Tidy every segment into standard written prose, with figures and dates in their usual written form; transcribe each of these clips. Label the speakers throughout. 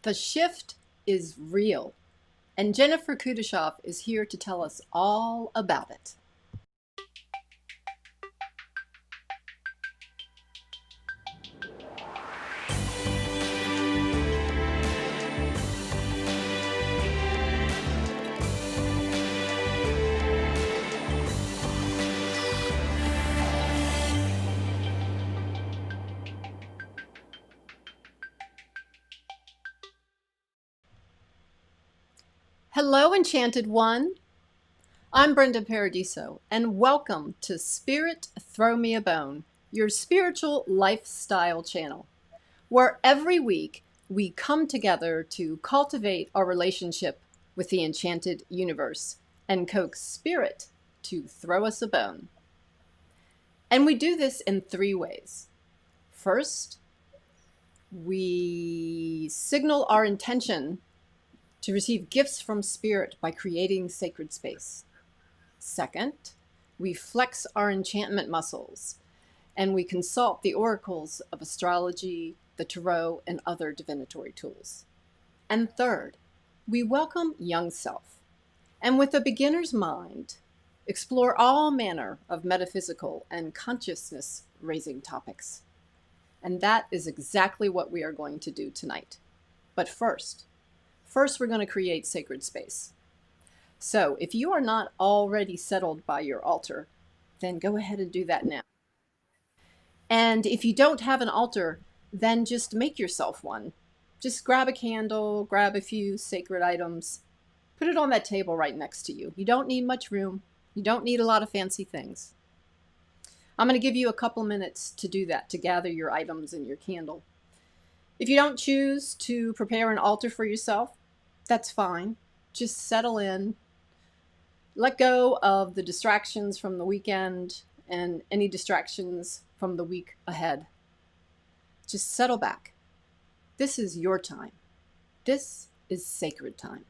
Speaker 1: The shift is real, and Jennifer Kudashov is here to tell us all about it. Hello, Enchanted One. I'm Brenda Paradiso, and welcome to Spirit Throw Me a Bone, your spiritual lifestyle channel, where every week we come together to cultivate our relationship with the enchanted universe and coax Spirit to throw us a bone. And we do this in three ways. First, we signal our intention to receive gifts from Spirit by creating sacred space. Second, we flex our enchantment muscles and we consult the oracles of astrology, the tarot, and other divinatory tools. And third, we welcome young self and with a beginner's mind, explore all manner of metaphysical and consciousness-raising topics. And that is exactly what we are going to do tonight. But first, we're going to create sacred space. So if you are not already settled by your altar, then go ahead and do that now. And if you don't have an altar, then just make yourself one. Just grab a candle, grab a few sacred items, put it on that table right next to you. You don't need much room. You don't need a lot of fancy things. I'm going to give you a couple minutes to do that, to gather your items and your candle. If you don't choose to prepare an altar for yourself, that's fine. Just settle in. Let go of the distractions from the weekend and any distractions from the week ahead. Just settle back. This is your time. This is sacred time.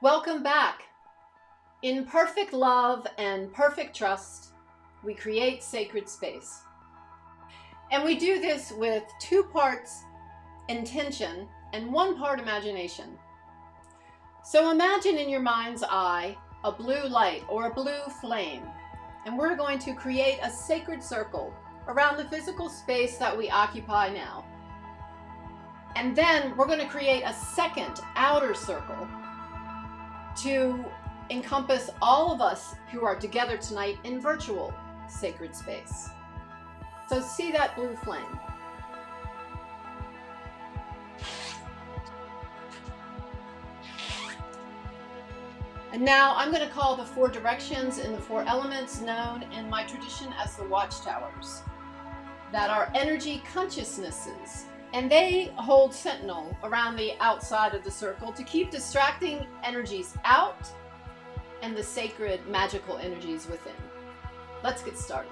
Speaker 1: Welcome back. In perfect love and perfect trust, we create sacred space. And we do this with 2 parts intention and 1 part imagination. So imagine in your mind's eye a blue light or a blue flame, and we're going to create a sacred circle around the physical space that we occupy now. And then we're going to create a second outer circle to encompass all of us who are together tonight in virtual sacred space. So see that blue flame. And now I'm going to call the 4 directions in the 4 elements known in my tradition as the watchtowers, that are energy consciousnesses, and they hold sentinel around the outside of the circle to keep distracting energies out and the sacred magical energies within. Let's get started.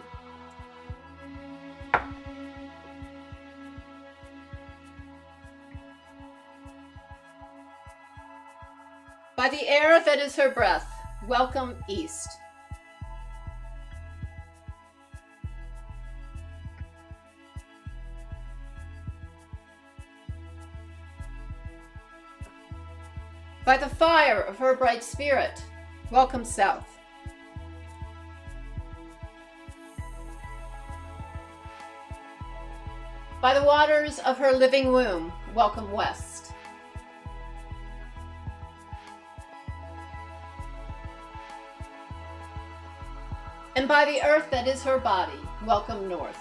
Speaker 1: By the air that is her breath, welcome east. By the fire of her bright spirit, welcome south. By the waters of her living womb, welcome west. And by the earth that is her body, welcome north.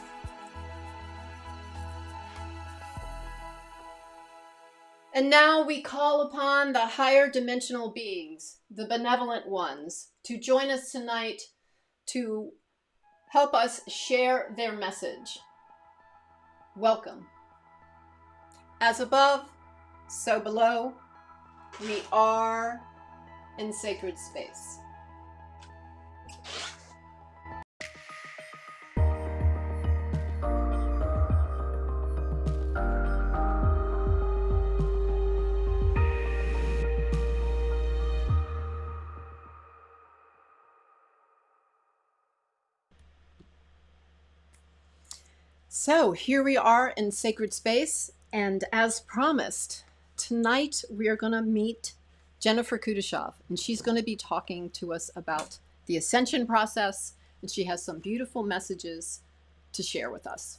Speaker 1: And now we call upon the higher dimensional beings, the benevolent ones, to join us tonight to help us share their message. Welcome. As above, so below, we are in sacred space. So here we are in sacred space, and as promised, tonight we are going to meet Jennifer Kudashov, and she's going to be talking to us about the Ascension process, and she has some beautiful messages to share with us.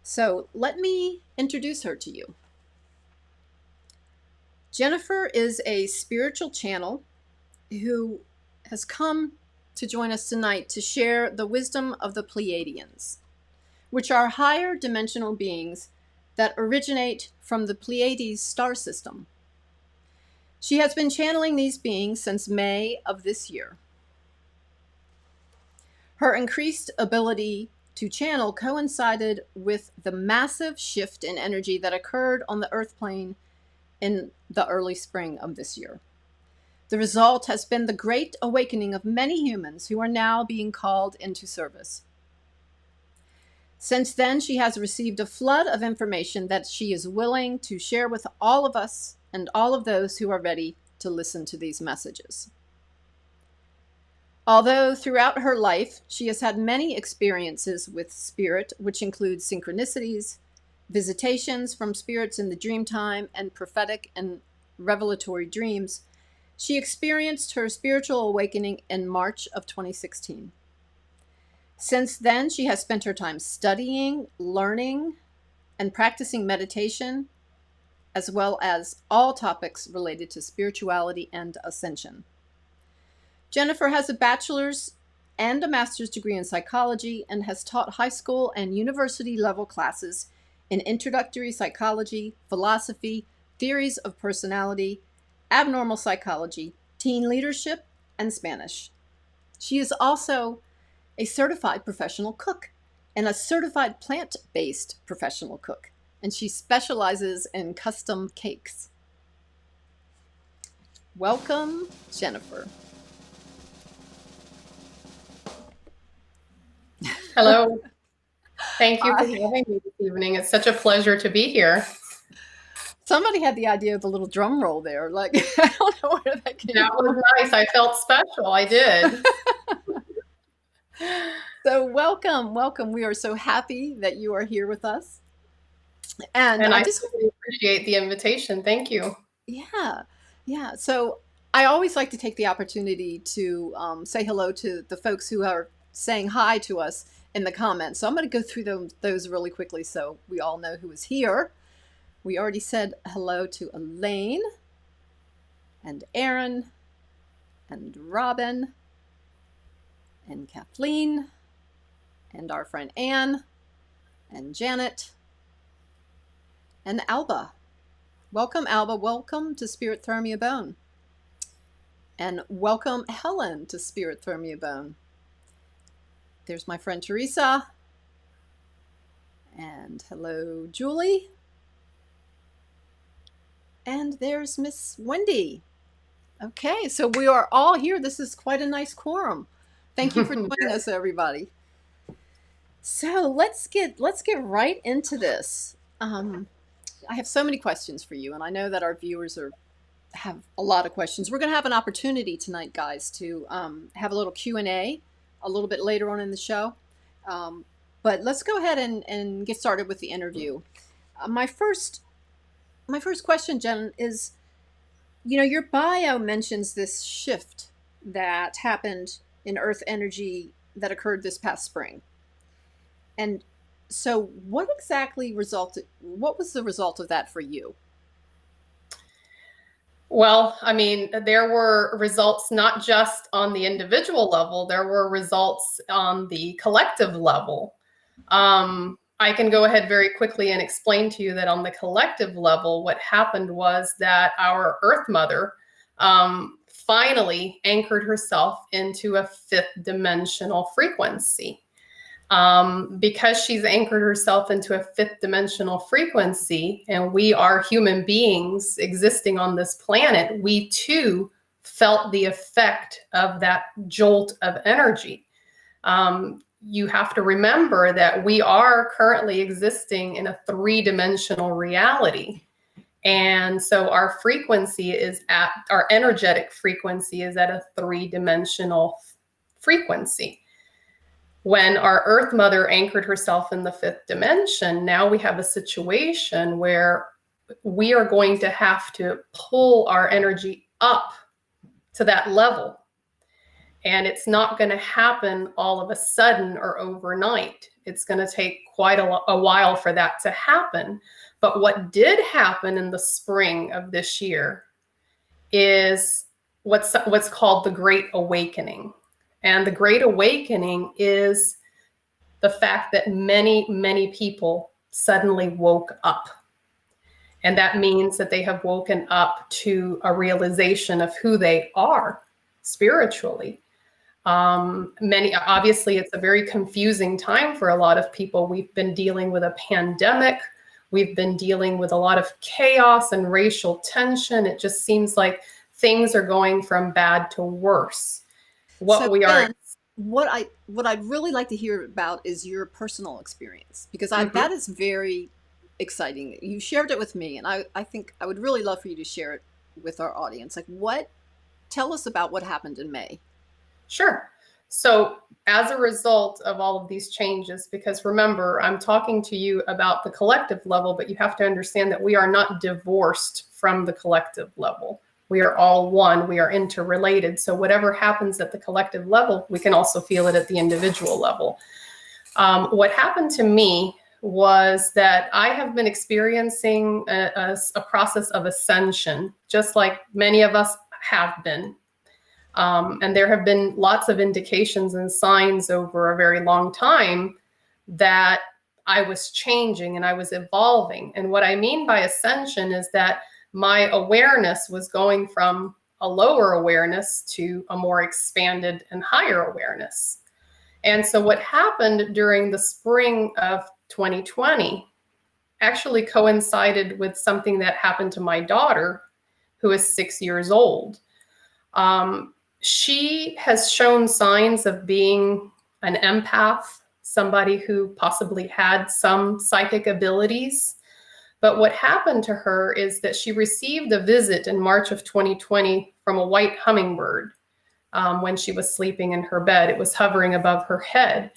Speaker 1: So let me introduce her to you. Jennifer is a spiritual channel who has come to join us tonight to share the wisdom of the Pleiadians, which are higher dimensional beings that originate from the Pleiades star system. She has been channeling these beings since May of this year. Her increased ability to channel coincided with the massive shift in energy that occurred on the Earth plane in the early spring of this year. The result has been the great awakening of many humans who are now being called into service. Since then, she has received a flood of information that she is willing to share with all of us and all of those who are ready to listen to these messages. Although throughout her life, she has had many experiences with spirit, which include synchronicities, visitations from spirits in the dream time, and prophetic and revelatory dreams, she experienced her spiritual awakening in March of 2016. Since then, she has spent her time studying, learning, and practicing meditation, as well as all topics related to spirituality and ascension. Jennifer has a bachelor's and a master's degree in psychology and has taught high school and university level classes in introductory psychology, philosophy, theories of personality, abnormal psychology, teen leadership, and Spanish. She is also a certified professional cook and a certified plant-based professional cook, and she specializes in custom cakes. Welcome, Jennifer.
Speaker 2: Hello. Thank you for having me this evening. It's such a pleasure to be here.
Speaker 1: Somebody had the idea of the little drum roll there. Like, I don't know where that came from.
Speaker 2: That was nice. I felt special. I did.
Speaker 1: So welcome, welcome. We are so happy that you are here with us. And
Speaker 2: I just really appreciate the invitation. Thank you.
Speaker 1: Yeah. So I always like to take the opportunity to say hello to the folks who are saying hi to us in the comments. So I'm going to go through those really quickly so we all know who is here. We already said hello to Elaine and Aaron and Robin, and Kathleen, and our friend Anne, and Janet, and Alba. Welcome, Alba. Welcome to Spirit Thermia Bone. And welcome, Helen, to Spirit Thermia Bone. There's my friend Teresa. And hello, Julie. And there's Miss Wendy. Okay, so we are all here. This is quite a nice quorum. Thank you for joining us, everybody. So let's get right into this. I have so many questions for you, and I know that our viewers have a lot of questions. We're going to have an opportunity tonight, guys, to have a little Q&A a little bit later on in the show. But let's go ahead and get started with the interview. My first question, Jen, is, your bio mentions this shift that happened in Earth energy that occurred this past spring. And so what was the result of that for you?
Speaker 2: Well, I mean, there were results not just on the individual level, there were results on the collective level. I can go ahead very quickly and explain to you that on the collective level, what happened was that our Earth Mother finally anchored herself into a fifth dimensional frequency. Because she's anchored herself into a fifth dimensional frequency, and we are human beings existing on this planet, we too felt the effect of that jolt of energy. You have to remember that we are currently existing in a three-dimensional reality. And so our energetic frequency is at a three-dimensional frequency. When our Earth Mother anchored herself in the fifth dimension, now we have a situation where we are going to have to pull our energy up to that level. And it's not going to happen all of a sudden or overnight. It's going to take quite a while for that to happen. But what did happen in the spring of this year is what's called the Great Awakening. And the Great Awakening is the fact that many, many people suddenly woke up. And that means that they have woken up to a realization of who they are spiritually. Obviously, it's a very confusing time for a lot of people. We've been dealing with a pandemic. We've been dealing with a lot of chaos and racial tension. It just seems like things are going from bad to worse. What
Speaker 1: I'd really like to hear about is your personal experience, because that is very exciting. You shared it with me, and I think I would really love for you to share it with our audience. Tell us about what happened in May.
Speaker 2: Sure. So as a result of all of these changes, because remember, I'm talking to you about the collective level, but you have to understand that we are not divorced from the collective level. We are all one. We are interrelated. So whatever happens at the collective level, we can also feel it at the individual level. What happened to me was that I have been experiencing a process of ascension, just like many of us have been. And there have been lots of indications and signs over a very long time that I was changing and I was evolving. And what I mean by ascension is that my awareness was going from a lower awareness to a more expanded and higher awareness. And so what happened during the spring of 2020 actually coincided with something that happened to my daughter, who is 6 years old. She has shown signs of being an empath, somebody who possibly had some psychic abilities. But what happened to her is that she received a visit in March of 2020 from a white hummingbird when she was sleeping in her bed. It was hovering above her head.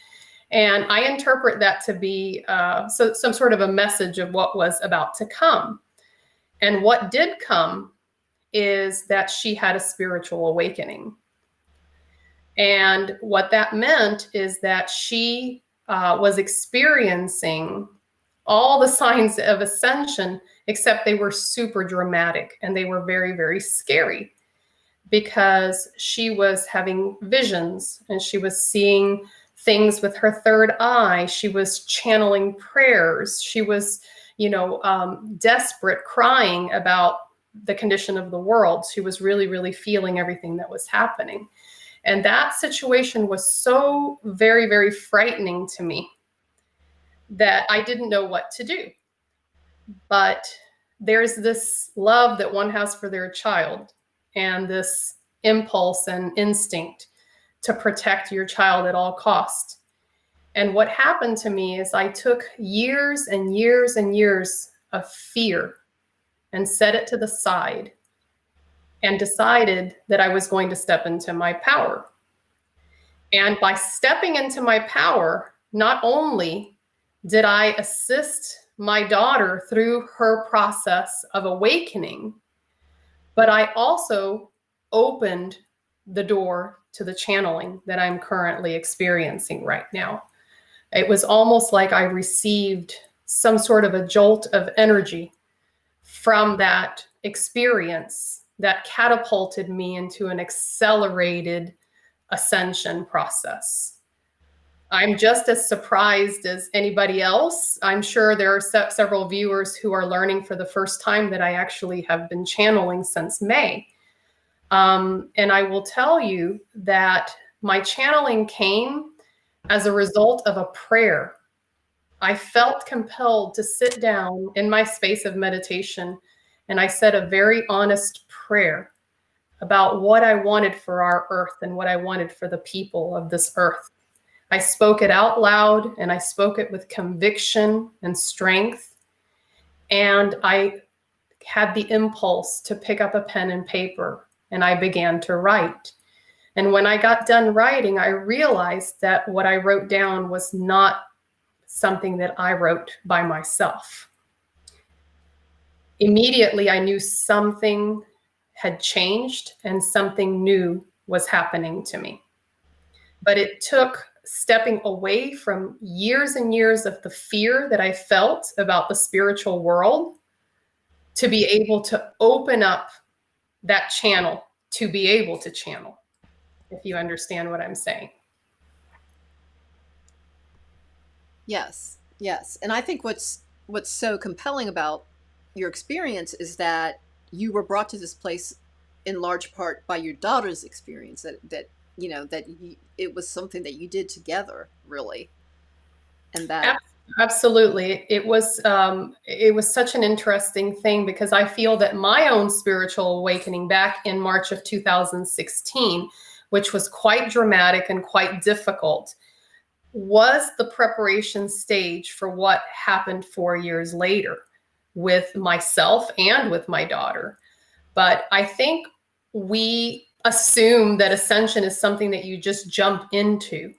Speaker 2: And I interpret that to be some sort of a message of what was about to come. And what did come is that she had a spiritual awakening. And what that meant is that she was experiencing all the signs of ascension, except they were super dramatic and they were very, very scary. because she was having visions and she was seeing things with her third eye. She was channeling prayers. She was, desperate, crying about the condition of the world. She was really, really feeling everything that was happening. And that situation was so very, very frightening to me that I didn't know what to do. But there's this love that one has for their child and this impulse and instinct to protect your child at all costs. And what happened to me is I took years and years and years of fear and set it to the side and decided that I was going to step into my power. And by stepping into my power, not only did I assist my daughter through her process of awakening, but I also opened the door to the channeling that I'm currently experiencing right now. It was almost like I received some sort of a jolt of energy from that experience that catapulted me into an accelerated ascension process. I'm just as surprised as anybody else. I'm sure there are several viewers who are learning for the first time that I actually have been channeling since May. And I will tell you that my channeling came as a result of a prayer. I felt compelled to sit down in my space of meditation, and I said a very honest prayer about what I wanted for our earth and what I wanted for the people of this earth. I spoke it out loud, and I spoke it with conviction and strength. And I had the impulse to pick up a pen and paper, and I began to write. And when I got done writing, I realized that what I wrote down was not something that I wrote by myself. Immediately, I knew something had changed and something new was happening to me. But it took stepping away from years and years of the fear that I felt about the spiritual world to be able to open up that channel to be able to channel, if you understand what I'm saying.
Speaker 1: Yes, yes. And I think what's so compelling about your experience is that you were brought to this place in large part by your daughter's experience, that it was something that you did together, really. And that
Speaker 2: absolutely, it was such an interesting thing, because I feel that my own spiritual awakening back in March of 2016, which was quite dramatic and quite difficult, was the preparation stage for what happened 4 years later with myself and with my daughter. But I think we assume that ascension is something that you just jump into.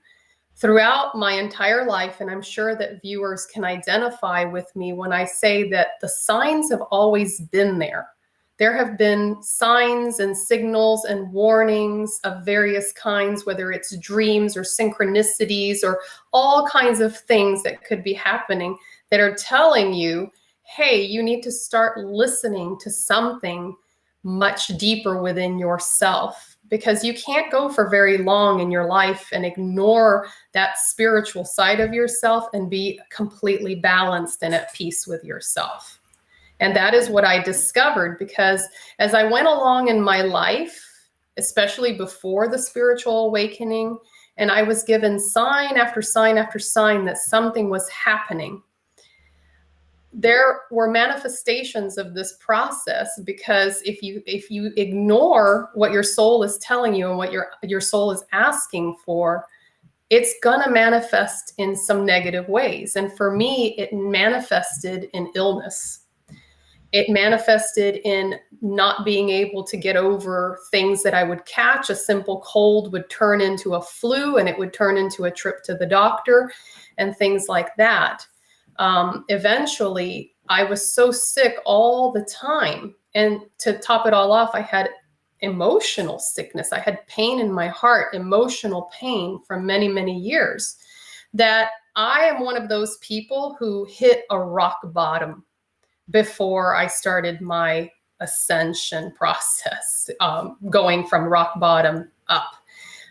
Speaker 2: Throughout my entire life, and I'm sure that viewers can identify with me when I say that the signs have always been there. There have been signs and signals and warnings of various kinds, whether it's dreams or synchronicities or all kinds of things that could be happening that are telling you, hey, you need to start listening to something much deeper within yourself, because you can't go for very long in your life and ignore that spiritual side of yourself and be completely balanced and at peace with yourself. And that is what I discovered, because as I went along in my life, especially before the spiritual awakening, and I was given sign after sign after sign that something was happening, there were manifestations of this process, because if you ignore what your soul is telling you and what your soul is asking for, it's gonna manifest in some negative ways. And for me, it manifested in illness. It manifested in not being able to get over things that I would catch. A simple cold would turn into a flu, and it would turn into a trip to the doctor and things like that. Eventually, I was so sick all the time. And to top it all off, I had emotional sickness. I had pain in my heart, emotional pain from many, many years, that I am one of those people who hit a rock bottom before I started my ascension process, going from rock bottom up.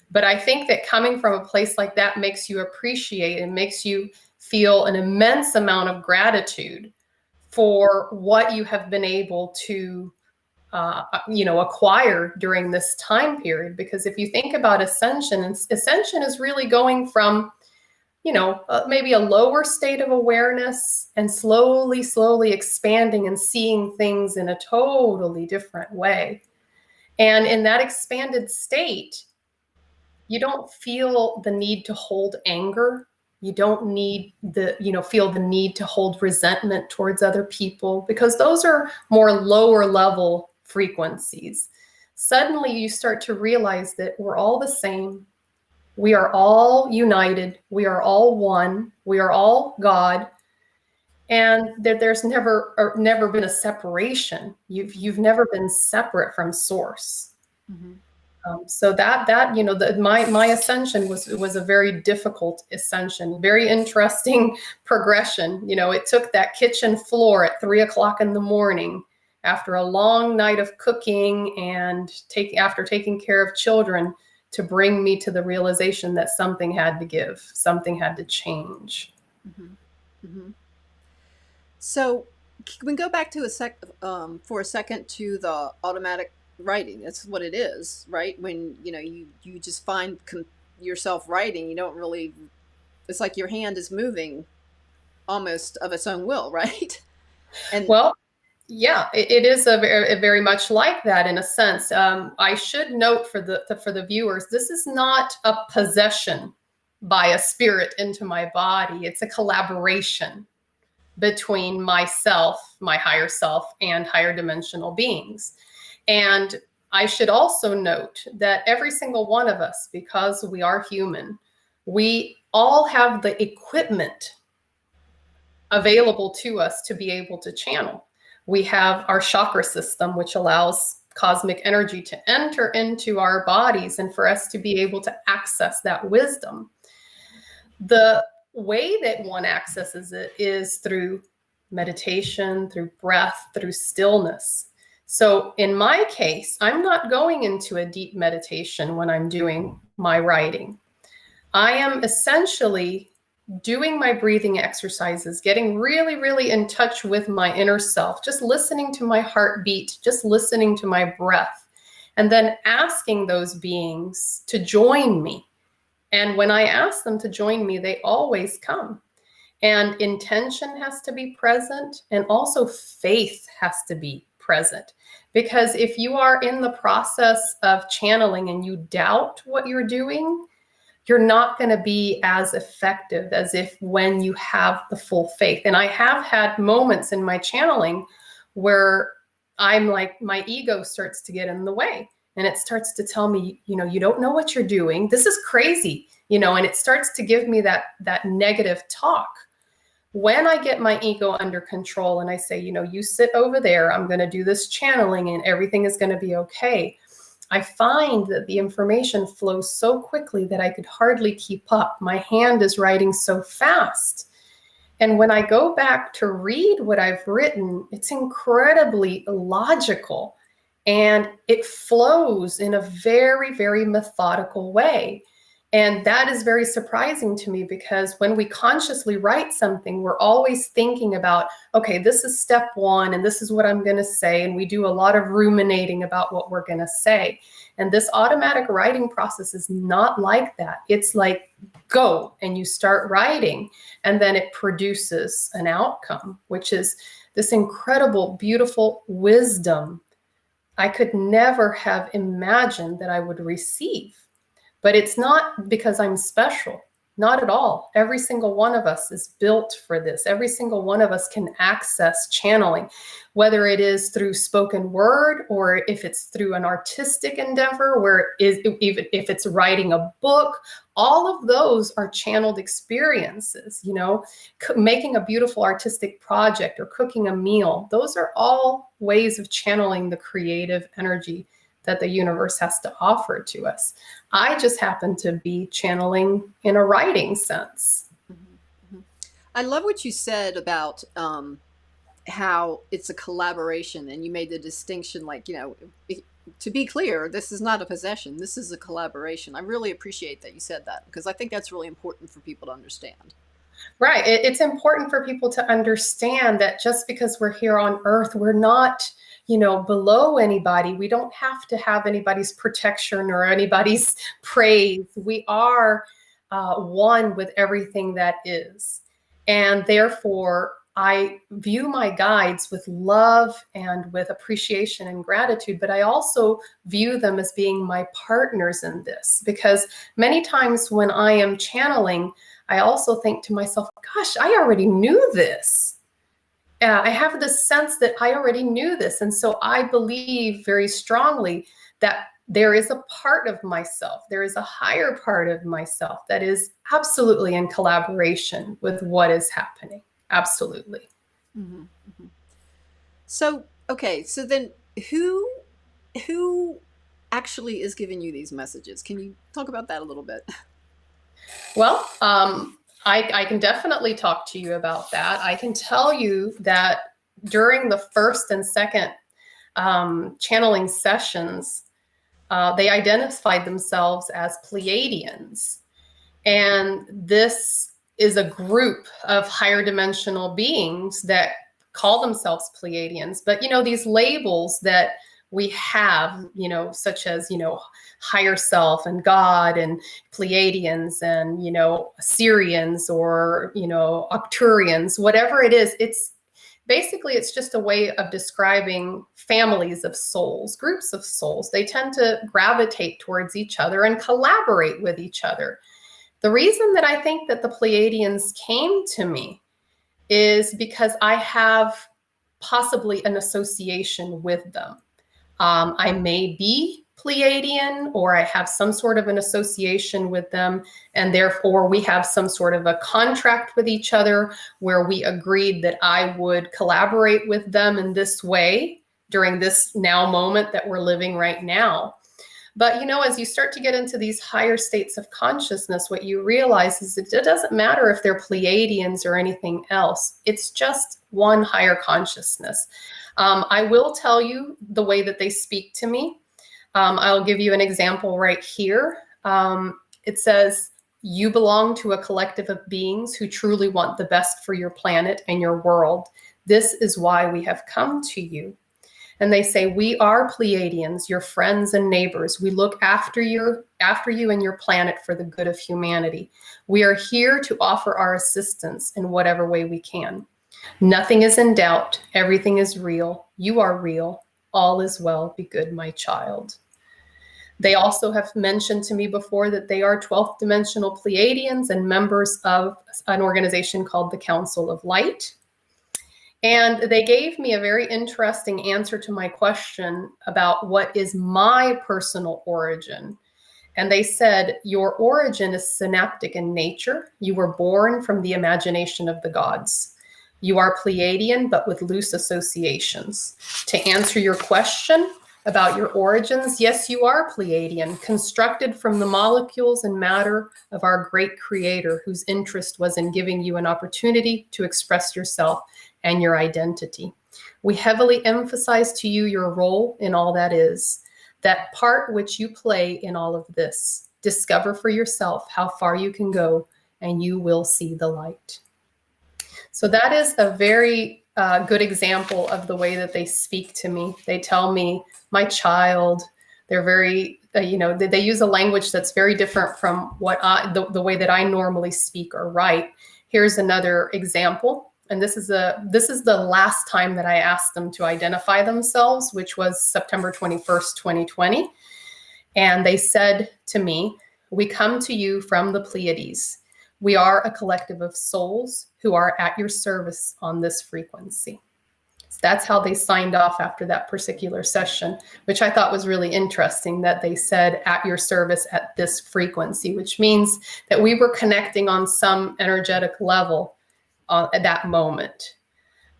Speaker 2: But I think that coming from a place like that makes you appreciate and makes you feel an immense amount of gratitude for what you have been able to acquire during this time period. Because if you think about ascension is really going from, maybe a lower state of awareness and slowly expanding and seeing things in a totally different way. And in that expanded state, you don't feel the need to hold anger. You don't feel the need to hold resentment towards other people, because those are more lower level frequencies. Suddenly you start to realize that we're all the same. We are all united. We are all one. We are all God. And that there's never been a separation. You've never been separate from source.
Speaker 1: Mm-hmm.
Speaker 2: So my ascension was a very difficult ascension, very interesting progression. It took that kitchen floor at 3 o'clock in the morning after a long night of cooking and after taking care of children to bring me to the realization that something had to give, something had to change.
Speaker 1: Mm-hmm. Mm-hmm. So can we go back to for a second to the automatic writing? That's what it is, right? When you just find yourself writing, you don't really. It's like your hand is moving, almost of its own will, right?
Speaker 2: And well, yeah, it is a very much like that in a sense. I should note for the viewers, this is not a possession by a spirit into my body. It's a collaboration between myself, my higher self, and higher dimensional beings. And I should also note that every single one of us, because we are human, we all have the equipment available to us to be able to channel. We have our chakra system, which allows cosmic energy to enter into our bodies and for us to be able to access that wisdom. The way that one accesses it is through meditation, through breath, through stillness. So in my case, I'm not going into a deep meditation when I'm doing my writing. I am essentially doing my breathing exercises, getting really, really in touch with my inner self, just listening to my heartbeat, just listening to my breath, and then asking those beings to join me. And when I ask them to join me, they always come. And intention has to be present, and also faith has to be present. Because if you are in the process of channeling and you doubt what you're doing, you're not going to be as effective as if when you have the full faith. And I have had moments in my channeling where I'm like, my ego starts to get in the way. And it starts to tell me, you don't know what you're doing. This is crazy, and it starts to give me that negative talk. When I get my ego under control and I say, you sit over there, I'm going to do this channeling and everything is going to be okay, I find that the information flows so quickly that I could hardly keep up. My hand is writing so fast. And when I go back to read what I've written, it's incredibly logical. And it flows in a very, very methodical way. And that is very surprising to me, because when we consciously write something, we're always thinking about, okay, this is step one, and this is what I'm going to say. And we do a lot of ruminating about what we're going to say. And this automatic writing process is not like that. It's like, go, and you start writing, and then it produces an outcome, which is this incredible, beautiful wisdom I could never have imagined that I would receive. But it's not because I'm special. Not at all. Every single one of us is built for this. Every single one of us can access channeling, whether it is through spoken word or if it's through an artistic endeavor, even if it's writing a book. All of those are channeled experiences, making a beautiful artistic project or cooking a meal. Those are all ways of channeling the creative energy that the universe has to offer to us. I just happen to be channeling in a writing sense.
Speaker 1: Mm-hmm. I love what you said about how it's a collaboration, and you made the distinction, like, to be clear, this is not a possession, this is a collaboration. I really appreciate that you said that, because I think that's really important for people to understand.
Speaker 2: Right. It's important for people to understand that just because we're here on earth, we're not, below anybody. We don't have to have anybody's protection or anybody's praise. We are one with everything that is. And therefore, I view my guides with love and with appreciation and gratitude, but I also view them as being my partners in this, because many times when I am channeling, I also think to myself, gosh, I already knew this. I have this sense that I already knew this. And so I believe very strongly that there is a part of myself, there is a higher part of myself that is absolutely in collaboration with what is happening. Absolutely.
Speaker 1: Mm-hmm. Mm-hmm. So, okay, so then who actually is giving you these messages? Can you talk about that a little bit?
Speaker 2: Well, I can definitely talk to you about that. I can tell you that during the first and second channeling sessions, they identified themselves as Pleiadians. And this is a group of higher dimensional beings that call themselves Pleiadians. But, these labels that we have, such as, higher self and God and Pleiadians and, Assyrians or, Arcturians, whatever it is, it's just a way of describing families of souls, groups of souls. They tend to gravitate towards each other and collaborate with each other. The reason that I think that the Pleiadians came to me is because I have possibly an association with them. I may be Pleiadian, or I have some sort of an association with them, and therefore we have some sort of a contract with each other where we agreed that I would collaborate with them in this way during this now moment that we're living right now. But, as you start to get into these higher states of consciousness, what you realize is that it doesn't matter if they're Pleiadians or anything else. It's just one higher consciousness. I will tell you the way that they speak to me. I'll give you an example right here. It says, you belong to a collective of beings who truly want the best for your planet and your world. This is why we have come to you. And they say, we are Pleiadians, your friends and neighbors. We look after you and your planet for the good of humanity. We are here to offer our assistance in whatever way we can. Nothing is in doubt. Everything is real. You are real. All is well. Be good, my child. They also have mentioned to me before that they are 12th dimensional Pleiadians and members of an organization called the Council of Light. And they gave me a very interesting answer to my question about what is my personal origin. And they said, your origin is synaptic in nature. You were born from the imagination of the gods. You are Pleiadian, but with loose associations. To answer your question about your origins, yes, you are Pleiadian, constructed from the molecules and matter of our great creator, whose interest was in giving you an opportunity to express yourself and your identity. We heavily emphasize to you your role in all that is, that part which you play in all of this. Discover for yourself how far you can go, and you will see the light. So that is a very good example of the way that they speak to me. They tell me, my child. They're very, they use a language that's very different from what the way that I normally speak or write. Here's another example. And this is the last time that I asked them to identify themselves, which was September 21st, 2020. And they said to me, we come to you from the Pleiades. We are a collective of souls who are at your service on this frequency. So that's how they signed off after that particular session, which I thought was really interesting, that they said at your service at this frequency, which means that we were connecting on some energetic level at that moment.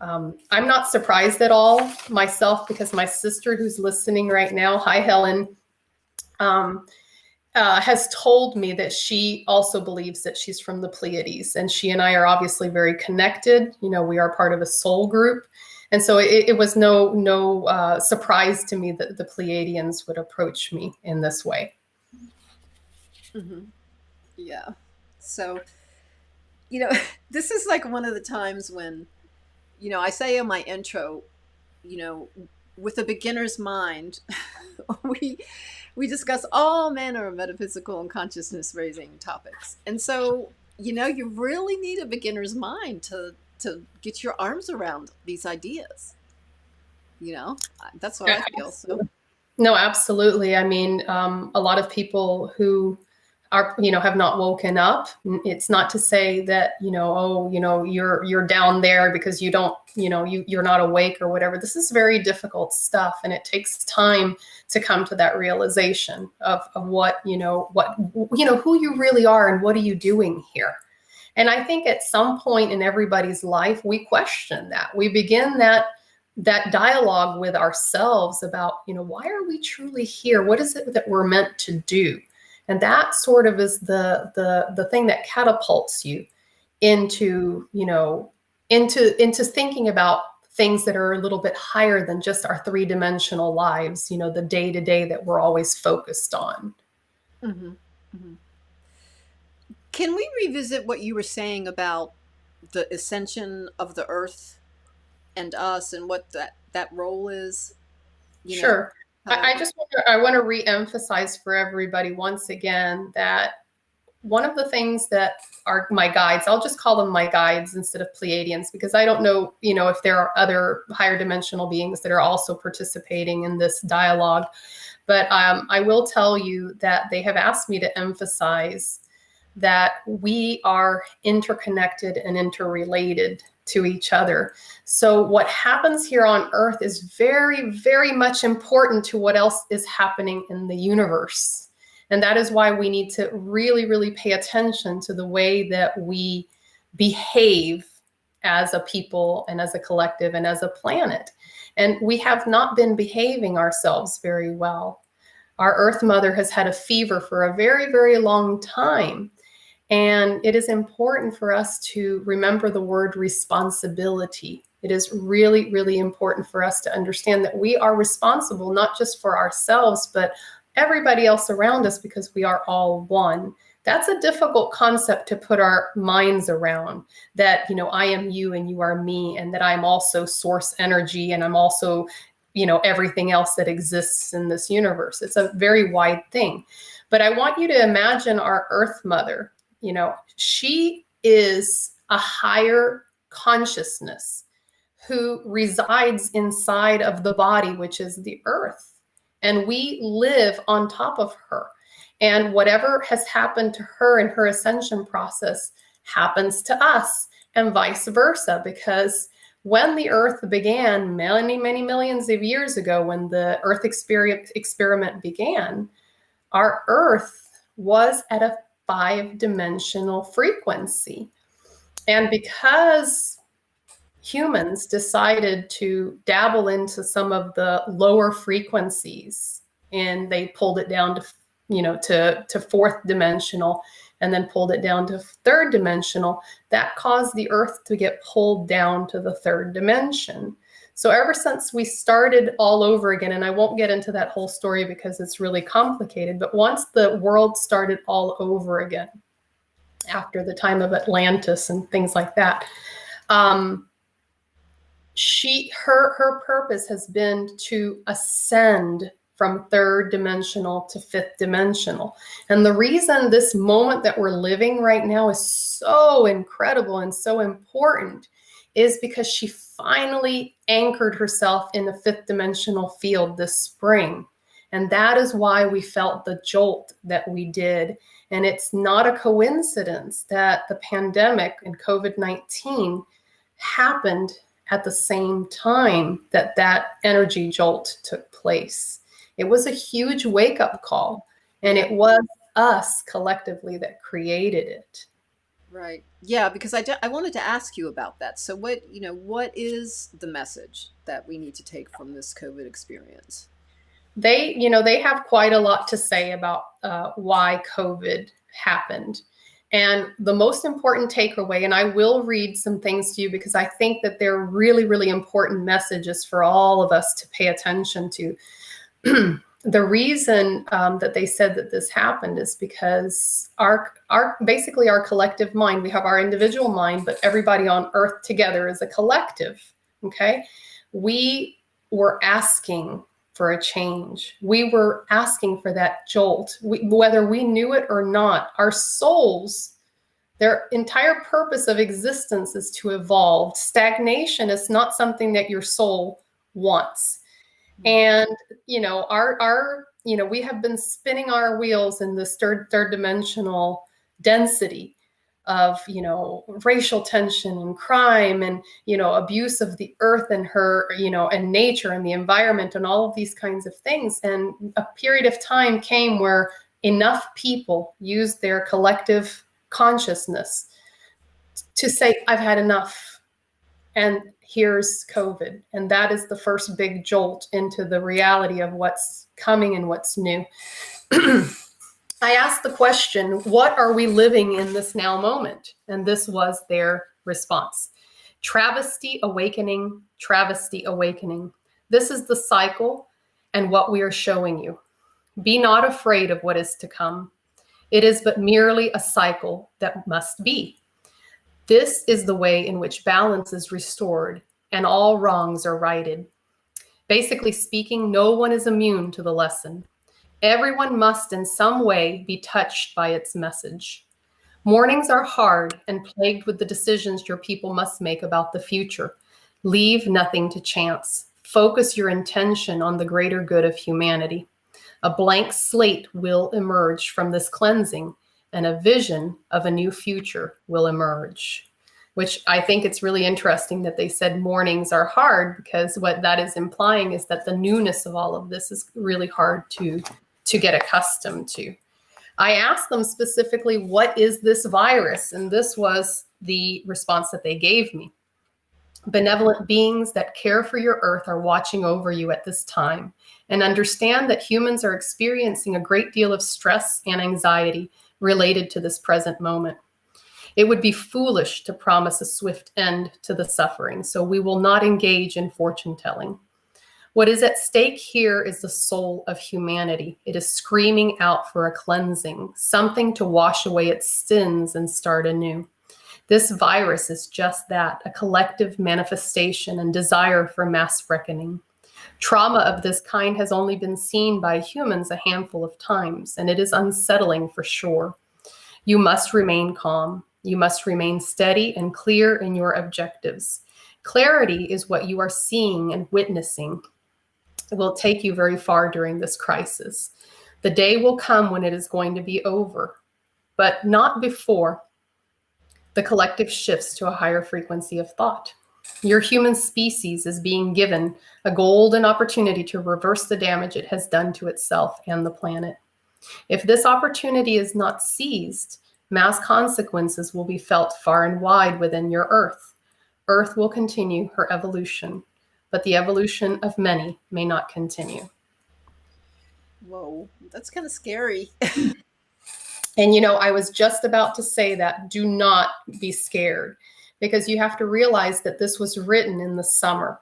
Speaker 2: I'm not surprised at all myself, because my sister, who's listening right now, hi Helen, has told me that she also believes that she's from the Pleiades, and she and I are obviously very connected. We are part of a soul group, And so it was no surprise to me that the Pleiadians would approach me in this way.
Speaker 1: Mm-hmm. Yeah. So, this is like one of the times when, I say in my intro, with a beginner's mind, we we discuss all manner of metaphysical and consciousness raising topics. And so, you really need a beginner's mind to get your arms around these ideas. That's what I feel. So,
Speaker 2: No, absolutely. I mean, a lot of people who are, have not woken up. It's not to say that, you're down there because you don't, you're not awake or whatever. This is very difficult stuff, and it takes time to come to that realization of what, who you really are and what are you doing here. And I think at some point in everybody's life, we question that. We begin that dialogue with ourselves about, why are we truly here? What is it that we're meant to do? And that sort of is the thing that catapults you into, into thinking about things that are a little bit higher than just our three-dimensional lives, the day-to-day that we're always focused on.
Speaker 1: mm-hmm. Mm-hmm. Can we revisit what you were saying about the ascension of the earth and us and what that role is?
Speaker 2: Sure. I want to re-emphasize for everybody once again that one of the things that are my guides, I'll just call them my guides instead of Pleiadians, because I don't know, if there are other higher dimensional beings that are also participating in this dialogue. But I will tell you that they have asked me to emphasize that we are interconnected and interrelated to each other. So what happens here on Earth is very, very much important to what else is happening in the universe. And that is why we need to really, really pay attention to the way that we behave as a people and as a collective and as a planet. And we have not been behaving ourselves very well. Our Earth Mother has had a fever for a very, very long time. And it is important for us to remember the word responsibility. It is really, really important for us to understand that we are responsible, not just for ourselves, but everybody else around us, because we are all one. That's a difficult concept to put our minds around, that, I am you and you are me, and that I'm also source energy, and I'm also, everything else that exists in this universe. It's a very wide thing. But I want you to imagine our Earth Mother. She is a higher consciousness who resides inside of the body, which is the earth. And we live on top of her. And whatever has happened to her in her ascension process happens to us, and vice versa. Because when the earth began many, many millions of years ago, when the earth experiment began, our earth was at a 5-dimensional frequency. And because humans decided to dabble into some of the lower frequencies, and they pulled it down to 4th dimensional, and then pulled it down to 3rd dimensional, that caused the earth to get pulled down to the 3rd dimension. So ever since we started all over again, and I won't get into that whole story because it's really complicated, but once the world started all over again, after the time of Atlantis and things like that, her purpose has been to ascend from 3rd dimensional to 5th dimensional. And the reason this moment that we're living right now is so incredible and so important is because she finally anchored herself in the 5th dimensional field this spring. And that is why we felt the jolt that we did. And it's not a coincidence that the pandemic and COVID-19 happened at the same time that that energy jolt took place. It was a huge wake-up call, and it was us collectively that created it.
Speaker 1: Right. Yeah, because I wanted to ask you about that. So what is the message that we need to take from this COVID experience?
Speaker 2: They have quite a lot to say about why COVID happened. And the most important takeaway, and I will read some things to you because I think that they're really, really important messages for all of us to pay attention to. The reason that they said that this happened is because our basically our collective mind, we have our individual mind, but everybody on earth together is a collective. Okay. We were asking for a change. We were asking for that jolt, whether we knew it or not. Our souls, their entire purpose of existence is to evolve. Stagnation is not something that your soul wants. And, we have been spinning our wheels in this third dimensional density of, racial tension and crime and, abuse of the earth and her, and nature and the environment and all of these kinds of things. And a period of time came where enough people used their collective consciousness to say, I've had enough. And here's COVID. And that is the first big jolt into the reality of what's coming and what's new. I asked the question, what are we living in this now moment? And this was their response. Travesty, awakening, travesty, awakening. This is the cycle and what we are showing you. Be not afraid of what is to come. It is but merely a cycle that must be. This is the way in which balance is restored and all wrongs are righted. Basically speaking, no one is immune to the lesson. Everyone must in some way be touched by its message. Mornings are hard and plagued with the decisions your people must make about the future. Leave nothing to chance. Focus your intention on the greater good of humanity. A blank slate will emerge from this cleansing, and a vision of a new future will emerge. Which I think it's really interesting that they said mornings are hard, because what that is implying is that the newness of all of this is really hard to get accustomed to. I asked them specifically, what is this virus? And this was the response that they gave me. Benevolent beings that care for your earth are watching over you at this time, and understand that humans are experiencing a great deal of stress and anxiety related to this present moment. It would be foolish to promise a swift end to the suffering, so we will not engage in fortune telling. What is at stake here is the soul of humanity. It is screaming out for a cleansing, something to wash away its sins and start anew. This virus is just that, a collective manifestation and desire for mass reckoning. Trauma of this kind has only been seen by humans a handful of times, and it is unsettling for sure. You must remain calm. You must remain steady and clear in your objectives. Clarity is what you are seeing and witnessing. It will take you very far during this crisis. The day will come when it is going to be over, but not before the collective shifts to a higher frequency of thought. Your human species is being given a golden opportunity to reverse the damage it has done to itself and the planet. If this opportunity is not seized, mass consequences will be felt far and wide within your Earth. Earth will continue her evolution, but the evolution of many may not continue.
Speaker 1: Whoa, that's kind of scary.
Speaker 2: And, I was just about to say that. Do not be scared, because you have to realize that this was written in the summer.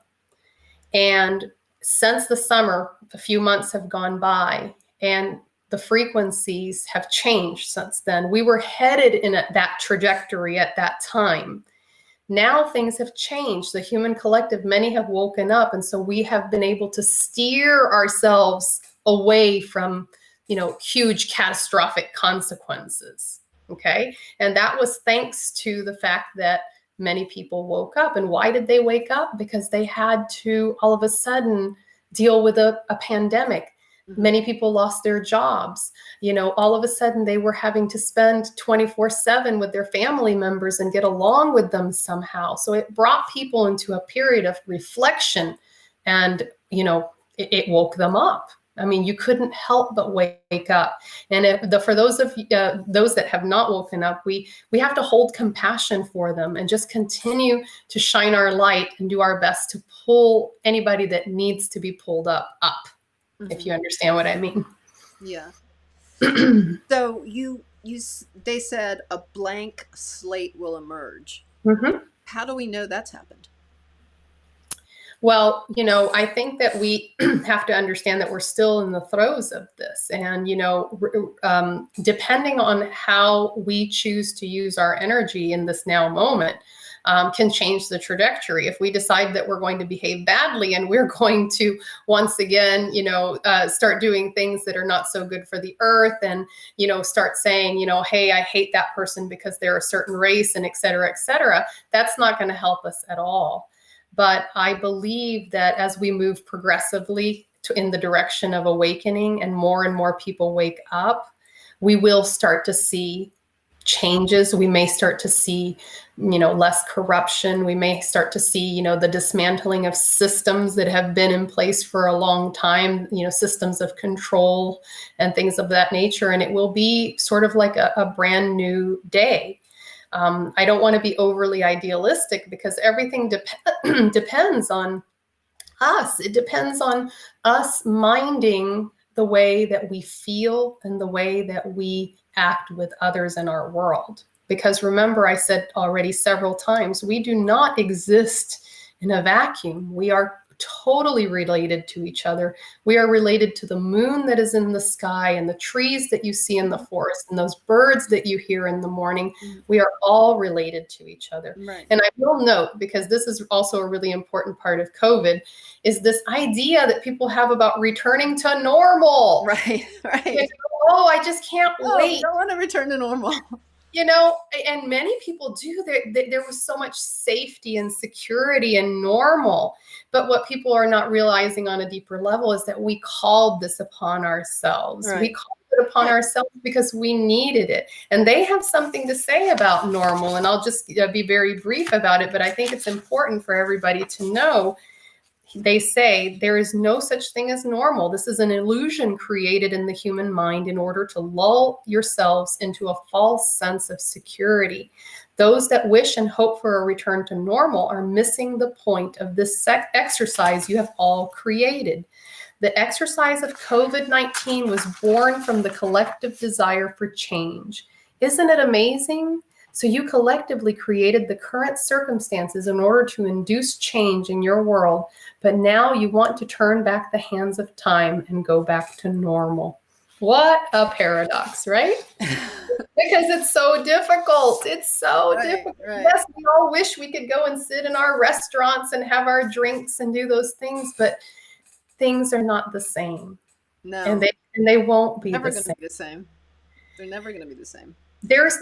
Speaker 2: And since the summer, a few months have gone by, and the frequencies have changed since then. We were headed in that trajectory at that time. Now things have changed. The human collective, many have woken up. And so we have been able to steer ourselves away from, huge catastrophic consequences. Okay. And that was thanks to the fact that many people woke up. And why did they wake up? Because they had to all of a sudden deal with a pandemic. Many people lost their jobs. All of a sudden they were having to spend 24/7 with their family members and get along with them somehow. So it brought people into a period of reflection, and, it woke them up. I mean, you couldn't help but wake up. And for those that have not woken up, we have to hold compassion for them and just continue to shine our light and do our best to pull anybody that needs to be pulled up. If you understand what I mean.
Speaker 1: Yeah. So you they said a blank slate will emerge.
Speaker 2: Mhm.
Speaker 1: How do we know that's happened?
Speaker 2: Well, I think that we have to understand that we're still in the throes of this. And, depending on how we choose to use our energy in this now moment, can change the trajectory. If we decide that we're going to behave badly and we're going to once again, start doing things that are not so good for the earth, and, start saying, hey, I hate that person because they're a certain race, and et cetera, that's not going to help us at all. But I believe that as we move progressively in the direction of awakening and more people wake up, we will start to see changes. We may start to see, less corruption. We may start to see, the dismantling of systems that have been in place for a long time, systems of control and things of that nature. And it will be sort of like a brand new day. I don't want to be overly idealistic, because everything depends on us. It depends on us minding the way that we feel and the way that we act with others in our world. Because remember, I said already several times, we do not exist in a vacuum. We are totally related to each other. We are related to the moon that is in the sky, and the trees that you see in the forest, and those birds that you hear in the morning. We are all related to each other.
Speaker 1: Right.
Speaker 2: And I will note, because this is also a really important part of COVID, is this idea that people have about returning to normal.
Speaker 1: Right.
Speaker 2: Oh, I just can't wait.
Speaker 1: I don't want to return to normal.
Speaker 2: And many people do. There was so much safety and security and normal. But what people are not realizing on a deeper level is that we called this upon ourselves.
Speaker 1: Right.
Speaker 2: We called it upon ourselves because we needed it. And they have something to say about normal. And I'll just be very brief about it. But I think it's important for everybody to know. They say there is no such thing as normal. This is an illusion created in the human mind in order to lull yourselves into a false sense of security. Those that wish and hope for a return to normal are missing the point of this exercise you have all created. The exercise of COVID-19 was born from the collective desire for change. Isn't it amazing? So you collectively created the current circumstances in order to induce change in your world, but now you want to turn back the hands of time and go back to normal. What a paradox, right? Because it's so difficult. It's so difficult.
Speaker 1: Right.
Speaker 2: Yes, we all wish we could go and sit in our restaurants and have our drinks and do those things, but things are not the same.
Speaker 1: No.
Speaker 2: And they won't be
Speaker 1: never
Speaker 2: the
Speaker 1: going
Speaker 2: same.
Speaker 1: to be the same. They're never going to be the same.
Speaker 2: There's,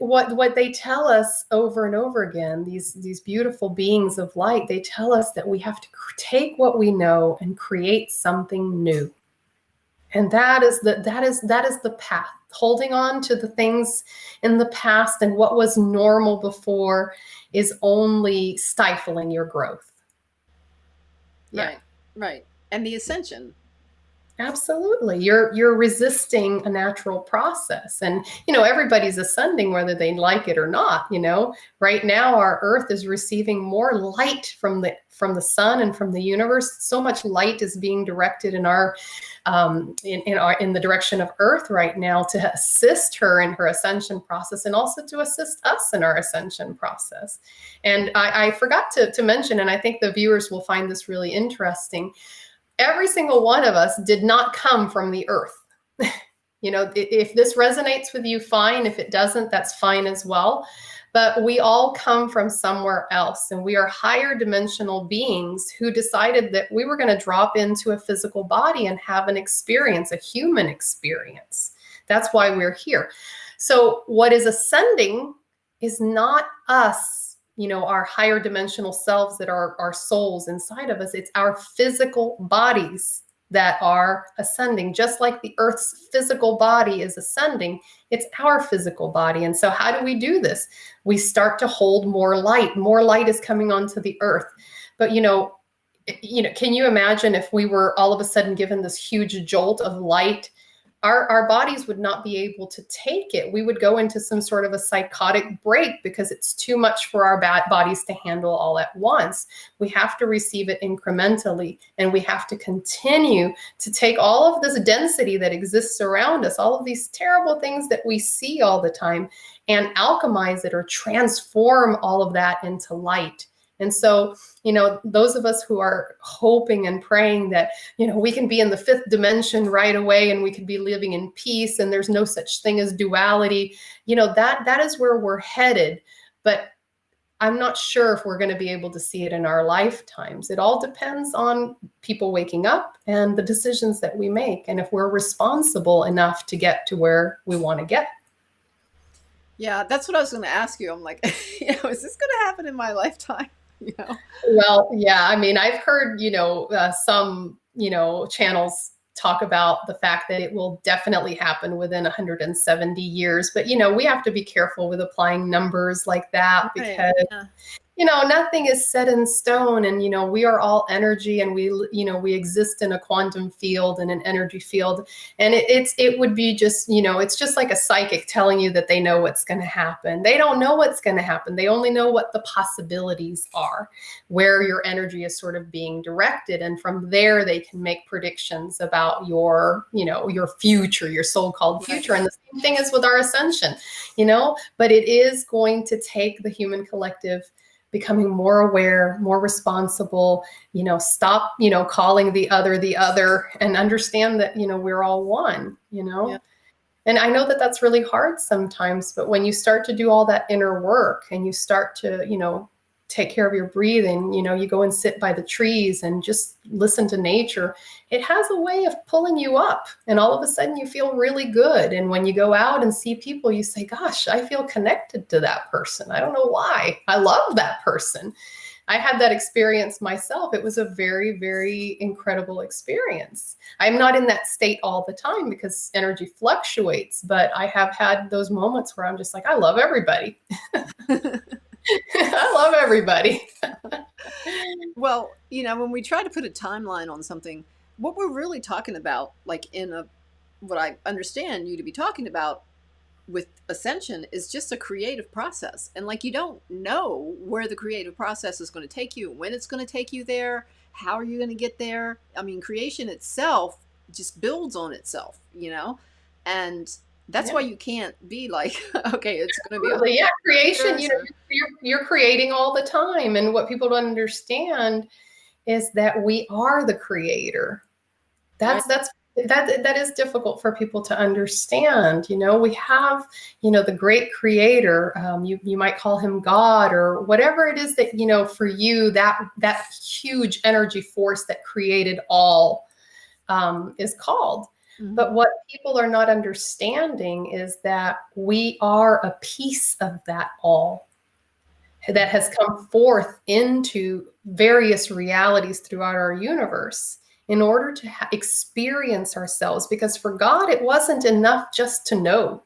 Speaker 2: what they tell us over and over again, these beautiful beings of light, they tell us that we have to take what we know and create something new. And that is the path. Holding on to the things in the past and what was normal before is only stifling your growth.
Speaker 1: Yeah. Right. And the ascension.
Speaker 2: Absolutely. You're resisting a natural process. And, everybody's ascending whether they like it or not. Right now our earth is receiving more light from the sun and from the universe. So much light is being directed in our in the direction of earth right now to assist her in her ascension process, and also to assist us in our ascension process. And I forgot to mention, and I think the viewers will find this really interesting, every single one of us did not come from the earth. If this resonates with you, fine. If it doesn't, that's fine as well. But we all come from somewhere else, and we are higher dimensional beings who decided that we were going to drop into a physical body and have an experience, a human experience. That's why we're here. So what is ascending is not us, our higher dimensional selves that are our souls inside of us. It's our physical bodies that are ascending. Just like the earth's physical body is ascending, it's our physical body. And so how do we do this? We start to hold more light. More light is coming onto the earth. But, can you imagine if we were all of a sudden given this huge jolt of light our bodies would not be able to take it. We would go into some sort of a psychotic break because it's too much for our bodies to handle all at once. We have to receive it incrementally, and we have to continue to take all of this density that exists around us, all of these terrible things that we see all the time, and alchemize it or transform all of that into light. And so, those of us who are hoping and praying that, we can be in the fifth dimension right away and we could be living in peace and there's no such thing as duality, that is where we're headed. But I'm not sure if we're going to be able to see it in our lifetimes. It all depends on people waking up and the decisions that we make, and if we're responsible enough to get to where we want to get.
Speaker 1: Yeah, that's what I was going to ask you. I'm like, is this going to happen in my lifetime?
Speaker 2: Well, yeah, I mean, I've heard, some, channels talk about the fact that it will definitely happen within 170 years. But, we have to be careful with applying numbers like that, because nothing is set in stone, and, we are all energy, and we exist in a quantum field and an energy field. And it would be just, it's just like a psychic telling you that they know what's going to happen. They don't know what's going to happen. They only know what the possibilities are, where your energy is sort of being directed. And from there, they can make predictions about your future, your so-called future. And the same thing is with our ascension, but it is going to take the human collective becoming more aware, more responsible, stop, calling the other, and understand that, we're all one,
Speaker 1: Yeah.
Speaker 2: And I know that that's really hard sometimes, but when you start to do all that inner work and you start to, take care of your breathing, you go and sit by the trees and just listen to nature, it has a way of pulling you up, and all of a sudden you feel really good. And when you go out and see people, you say, gosh, I feel connected to that person. I don't know why. I love that person. I had that experience myself. It was a very, very incredible experience. I'm not in that state all the time because energy fluctuates, but I have had those moments where I'm just like, I love everybody. I love everybody.
Speaker 1: Well, when we try to put a timeline on something, what we're really talking about, like what I understand you to be talking about with Ascension, is just a creative process. And like, you don't know where the creative process is going to take you, when it's going to take you there, how are you going to get there? I mean, creation itself just builds on itself, and that's why you can't be like, okay, it's going to be
Speaker 2: creation. You're creating all the time, and what people don't understand is that we are the creator. That is difficult for people to understand. We have, the great creator. You might call him God or whatever it is that for you, that huge energy force that created all is called. But what people are not understanding is that we are a piece of that all that has come forth into various realities throughout our universe in order to experience ourselves. Because for God, it wasn't enough just to know.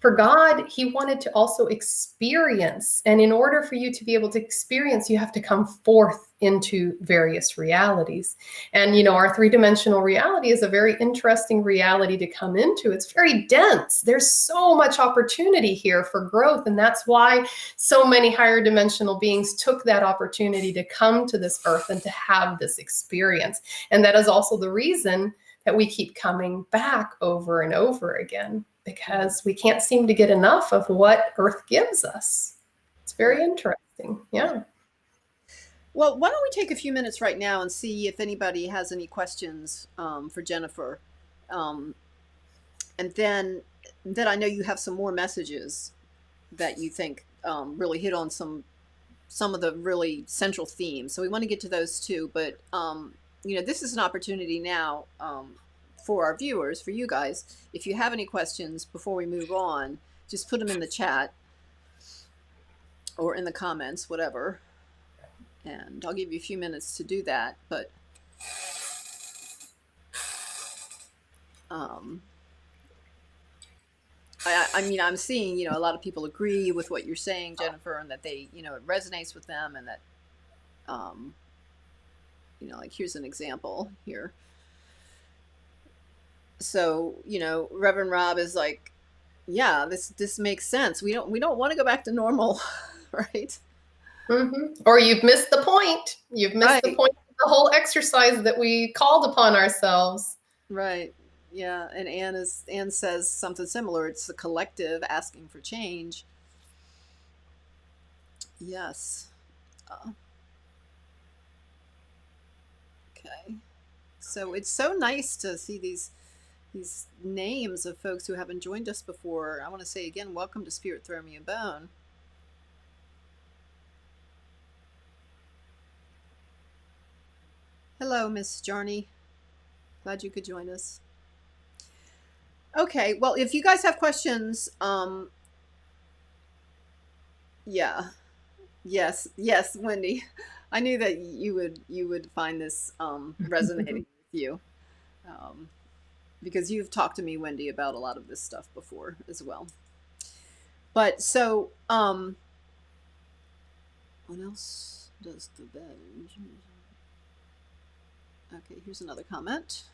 Speaker 2: For God, he wanted to also experience. And in order for you to be able to experience, you have to come forth into various realities. And, our three-dimensional reality is a very interesting reality to come into. It's very dense. There's so much opportunity here for growth. And that's why so many higher dimensional beings took that opportunity to come to this earth and to have this experience. And that is also the reason that we keep coming back over and over again, because we can't seem to get enough of what Earth gives us. It's very interesting. Yeah.
Speaker 1: Well, why don't we take a few minutes right now and see if anybody has any questions for Jennifer. And then I know you have some more messages that you think really hit on some of the really central themes. So we want to get to those too. But, this is an opportunity now for our viewers, for you guys. If you have any questions before we move on, just put them in the chat or in the comments, whatever. And I'll give you a few minutes to do that. But I mean, I'm seeing, a lot of people agree with what you're saying, Jennifer, and that they, it resonates with them, and that, like, here's an example here. So, Reverend Rob is like, yeah, this makes sense. We don't want to go back to normal, right?
Speaker 2: Or you've missed the point. You've missed the
Speaker 1: Right.
Speaker 2: point of the whole exercise that we called upon ourselves.
Speaker 1: Right. Yeah, and Anne says something similar. It's the collective asking for change. Yes. Uh, okay. So it's so nice to see these names of folks who haven't joined us before. I want to say again, welcome to Spirit Throw Me a Bone. Hello, Miss Jarney. Glad you could join us. Okay, well, if you guys have questions, yeah, yes, Wendy. I knew that you would find this resonating with you, um, because you've talked to me, Wendy, about a lot of this stuff before as well. But so, what else does the veg? Okay, here's another comment.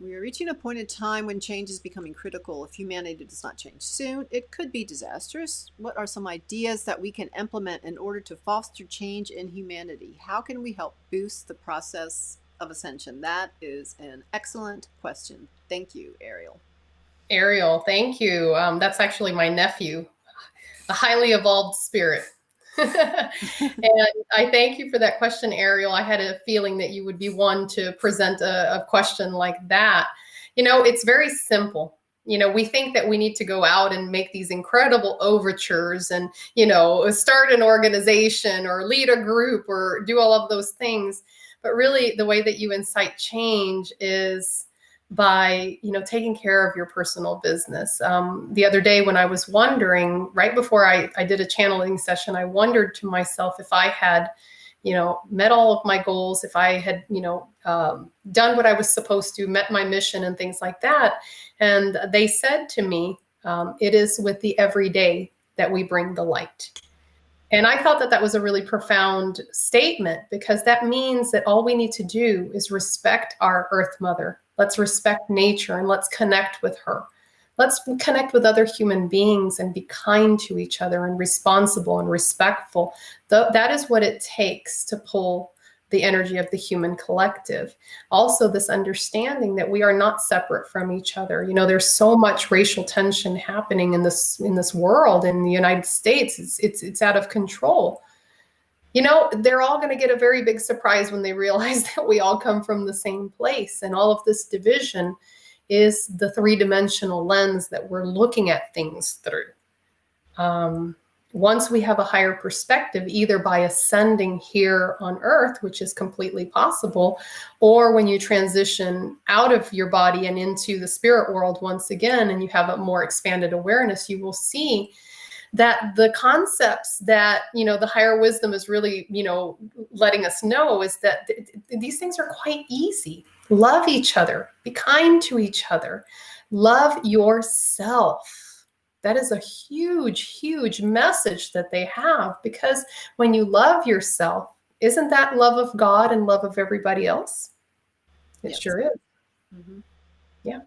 Speaker 1: We are reaching a point in time when change is becoming critical. If humanity does not change soon, it could be disastrous. What are some ideas that we can implement in order to foster change in humanity? How can we help boost the process of ascension? That is an excellent question. Thank you, Ariel.
Speaker 2: Ariel, thank you. That's actually my nephew, a highly evolved spirit. And I thank you for that question, Ariel. I had a feeling that you would be one to present a question like that. It's very simple. We think that we need to go out and make these incredible overtures and, start an organization or lead a group or do all of those things. But really, the way that you incite change is by taking care of your personal business. The other day when I was wondering, right before I did a channeling session, I wondered to myself if I had met all of my goals, if I had done what I was supposed to, met my mission and things like that. And they said to me, it is with the everyday that we bring the light. And I thought that that was a really profound statement, because that means that all we need to do is respect our Earth Mother. Let's respect nature and let's connect with her. Let's connect with other human beings and be kind to each other and responsible and respectful. That is what it takes to pull the energy of the human collective. Also, this understanding that we are not separate from each other. There's so much racial tension happening in this world. In the United States, it's out of control. They're all going to get a very big surprise when they realize that we all come from the same place, and all of this division is the three-dimensional lens that we're looking at things through. Once we have a higher perspective, either by ascending here on Earth, which is completely possible, or when you transition out of your body and into the spirit world once again, and you have a more expanded awareness, you will see that the concepts that, the higher wisdom is really, letting us know is that these things are quite easy. Love each other, be kind to each other, love yourself. That is a huge, huge message that they have, because when you love yourself, isn't that love of God and love of everybody else? It
Speaker 1: Yes.
Speaker 2: sure is.
Speaker 1: Mm-hmm.
Speaker 2: Yeah.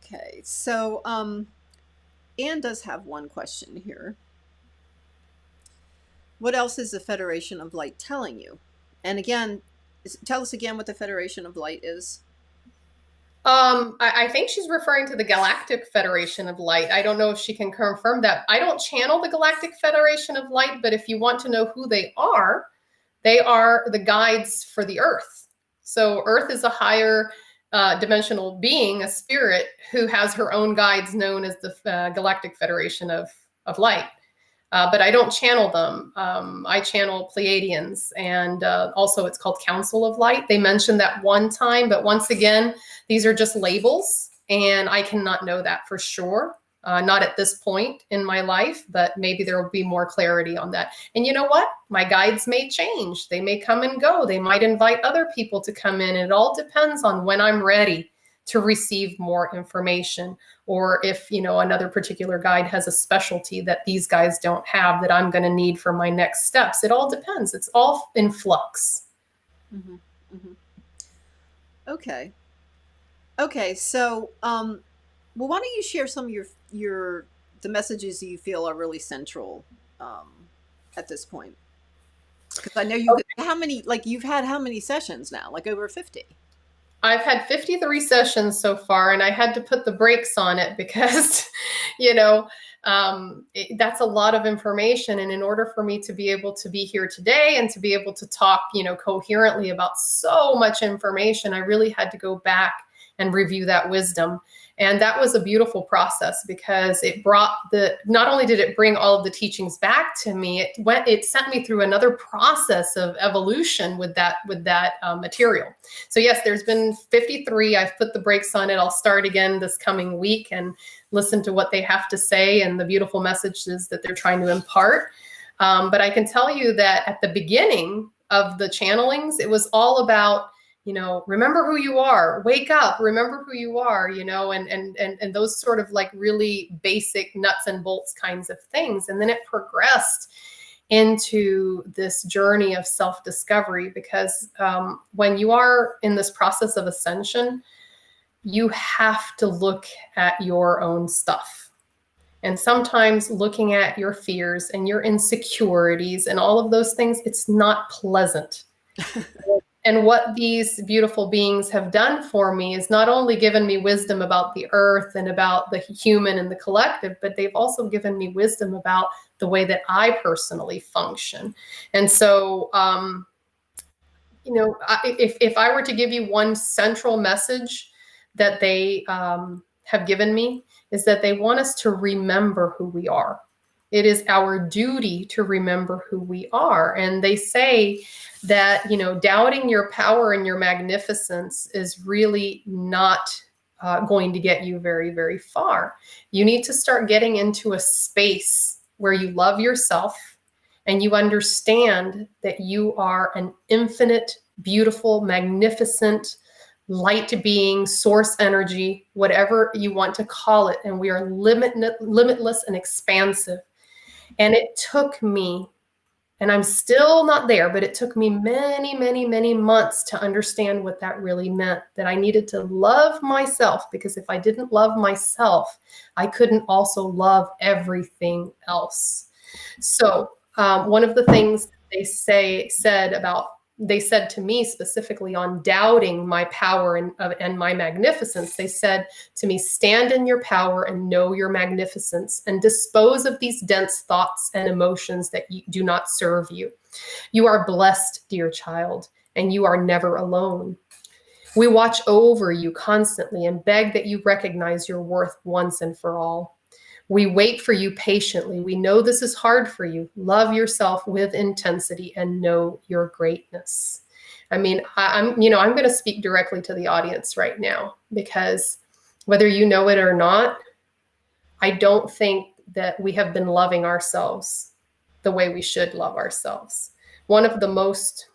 Speaker 1: Okay, so Anne does have one question here. What else is the Federation of Light telling you? And again, tell us again what the Federation of Light is.
Speaker 2: I think she's referring to the Galactic Federation of Light. I don't know if she can confirm that. I don't channel the Galactic Federation of Light, but if you want to know who they are the guides for the Earth. So Earth is a higher dimensional being, a spirit who has her own guides known as the Galactic Federation of Light. But I don't channel them. I channel Pleiadians, and also it's called Council of Light. They mentioned that one time, but once again, these are just labels, and I cannot know that for sure. Not at this point in my life, but maybe there will be more clarity on that. And you know what? My guides may change. They may come and go. They might invite other people to come in. It all depends on when I'm ready to receive more information, or if another particular guide has a specialty that these guys don't have that I'm going to need for my next steps. It all depends. It's all in flux.
Speaker 1: Mm-hmm. Mm-hmm. Okay. Okay. So, well, why don't you share some of your the messages you feel are really central at this point? Because I know you could. How many? Like you've had how many sessions now? Like over 50.
Speaker 2: I've had 53 sessions so far, and I had to put the brakes on it because, you know, that's a lot of information. And in order for me to be able to be here today and to be able to talk, coherently about so much information, I really had to go back and review that wisdom. And that was a beautiful process because it brought not only did it bring all of the teachings back to me, it sent me through another process of evolution with that material. So yes, there's been 53. I've put the brakes on it. I'll start again this coming week and listen to what they have to say and the beautiful messages that they're trying to impart. But I can tell you that at the beginning of the channelings, it was all about, remember who you are, wake up, remember who you are, and those sort of like really basic nuts and bolts kinds of things. And then it progressed into this journey of self-discovery because when you are in this process of ascension, you have to look at your own stuff. And sometimes looking at your fears and your insecurities and all of those things, it's not pleasant. And what these beautiful beings have done for me is not only given me wisdom about the earth and about the human and the collective, but they've also given me wisdom about the way that I personally function. And so, if I were to give you one central message that they have given me, is that they want us to remember who we are. It is our duty to remember who we are. And they say that, doubting your power and your magnificence is really not going to get you very, very far. You need to start getting into a space where you love yourself and you understand that you are an infinite, beautiful, magnificent light being, source energy, whatever you want to call it. And we are limitless and expansive. And it took me, and I'm still not there, but it took me many, many, many months to understand what that really meant, that I needed to love myself, because if I didn't love myself, I couldn't also love everything else. So one of the things they said to me specifically on doubting my power and my magnificence, they said to me, stand in your power and know your magnificence and dispose of these dense thoughts and emotions that do not serve you. You are blessed, dear child, and you are never alone. We watch over you constantly and beg that you recognize your worth once and for all. We wait for you patiently. We know this is hard for you. Love yourself with intensity and know your greatness. I mean, I'm going to speak directly to the audience right now, because whether you know it or not, I don't think that we have been loving ourselves the way we should love ourselves. One of the most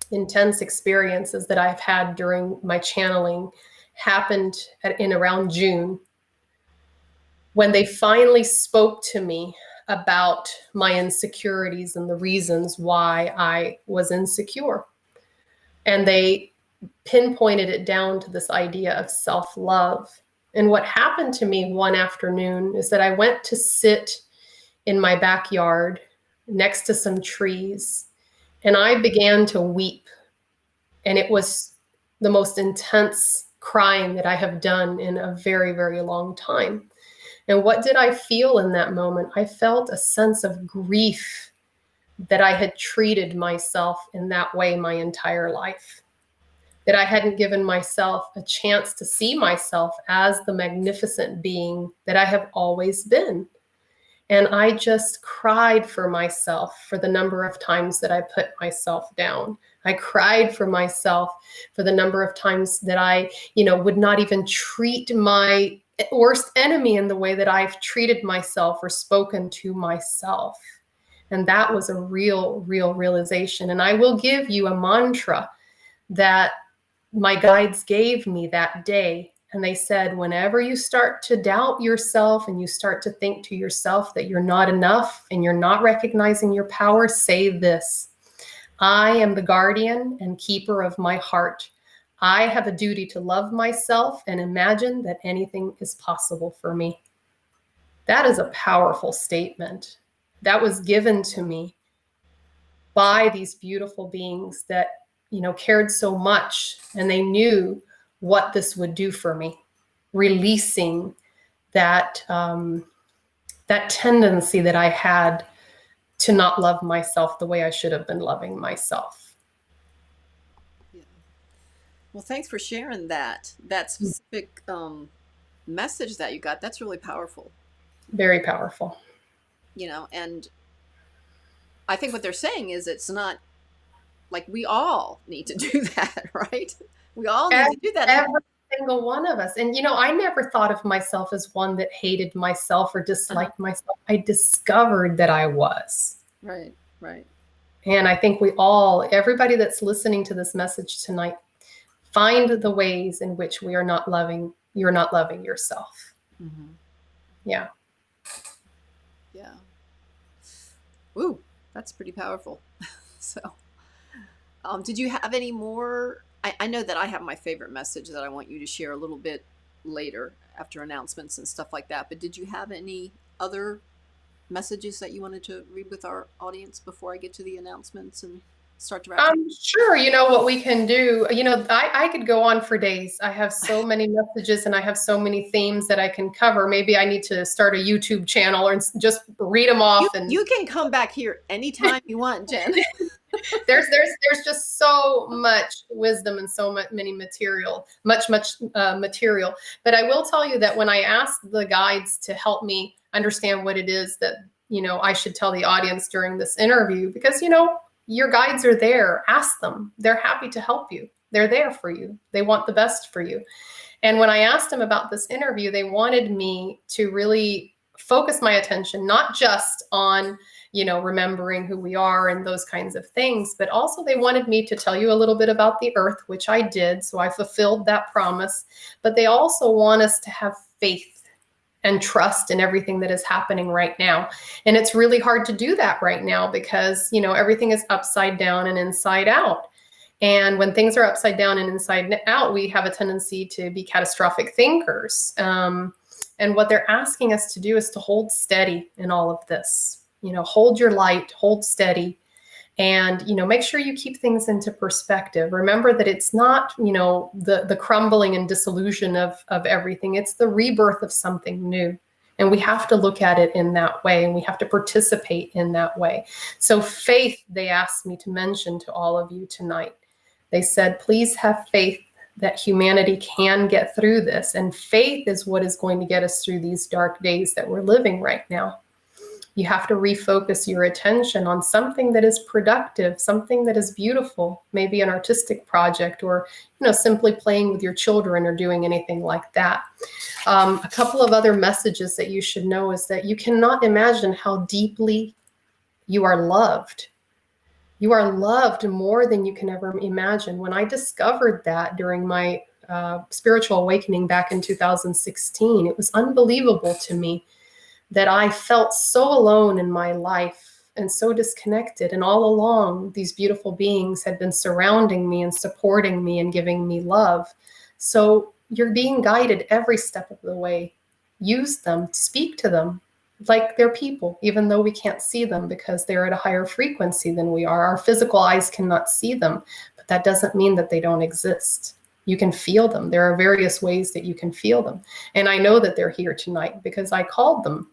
Speaker 2: intense experiences that I've had during my channeling happened in around June, when they finally spoke to me about my insecurities and the reasons why I was insecure. And they pinpointed it down to this idea of self-love. And what happened to me one afternoon is that I went to sit in my backyard next to some trees, and I began to weep. And it was the most intense crying that I have done in a very, very long time. And what did I feel in that moment? I felt a sense of grief that I had treated myself in that way my entire life, that I hadn't given myself a chance to see myself as the magnificent being that I have always been. And I just cried for myself for the number of times that I put myself down. I cried for myself for the number of times that I, would not even treat my worst enemy in the way that I've treated myself or spoken to myself. And that was a real, real realization. And I will give you a mantra that my guides gave me that day. And they said, whenever you start to doubt yourself and you start to think to yourself that you're not enough and you're not recognizing your power, say this: I am the guardian and keeper of my heart. I have a duty to love myself and imagine that anything is possible for me. That is a powerful statement. That was given to me by these beautiful beings that, cared so much, and they knew what this would do for me, releasing that that tendency that I had to not love myself the way I should have been loving myself.
Speaker 1: Yeah. Well, thanks for sharing that specific message that you got. That's really powerful.
Speaker 2: Very powerful.
Speaker 1: And I think what they're saying is it's not like we all need to do that, right? We all need to do that.
Speaker 2: Every single one of us. And, I never thought of myself as one that hated myself or disliked myself. I discovered that I was.
Speaker 1: Right, right.
Speaker 2: And I think everybody that's listening to this message tonight, find the ways in which you're not loving yourself.
Speaker 1: Mm-hmm.
Speaker 2: Yeah.
Speaker 1: Yeah. Ooh, that's pretty powerful. So, did you have any more? I know that I have my favorite message that I want you to share a little bit later after announcements and stuff like that. But did you have any other messages that you wanted to read with our audience before I get to the announcements and start to wrap up?
Speaker 2: Sure. What we can do, I could go on for days. I have so many messages and I have so many themes that I can cover. Maybe I need to start a YouTube channel or just read them off.
Speaker 1: You can come back here anytime you want, Jen.
Speaker 2: There's just so much wisdom and so much material. But I will tell you that when I asked the guides to help me understand what it is that, I should tell the audience during this interview, because, your guides are there. Ask them. They're happy to help you. They're there for you. They want the best for you. And when I asked them about this interview, they wanted me to really focus my attention, not just on, remembering who we are and those kinds of things, but also they wanted me to tell you a little bit about the earth, which I did. So I fulfilled that promise. But they also want us to have faith and trust in everything that is happening right now. And it's really hard to do that right now because, everything is upside down and inside out. And when things are upside down and inside out, we have a tendency to be catastrophic thinkers. And what they're asking us to do is to hold steady in all of this. Hold your light, hold steady, and, make sure you keep things into perspective. Remember that it's not, the crumbling and dissolution of everything. It's the rebirth of something new. And we have to look at it in that way, and we have to participate in that way. So faith, they asked me to mention to all of you tonight. They said, please have faith that humanity can get through this. And faith is what is going to get us through these dark days that we're living right now. You have to refocus your attention on something that is productive, something that is beautiful, maybe an artistic project, or, simply playing with your children or doing anything like that. A couple of other messages that you should know is that you cannot imagine how deeply you are loved. You are loved more than you can ever imagine. When I discovered that during my spiritual awakening back in 2016, it was unbelievable to me that I felt so alone in my life and so disconnected. And all along, these beautiful beings had been surrounding me and supporting me and giving me love. So you're being guided every step of the way. Use them, speak to them like they're people, even though we can't see them because they're at a higher frequency than we are. Our physical eyes cannot see them, but that doesn't mean that they don't exist. You can feel them. There are various ways that you can feel them. And I know that they're here tonight because I called them.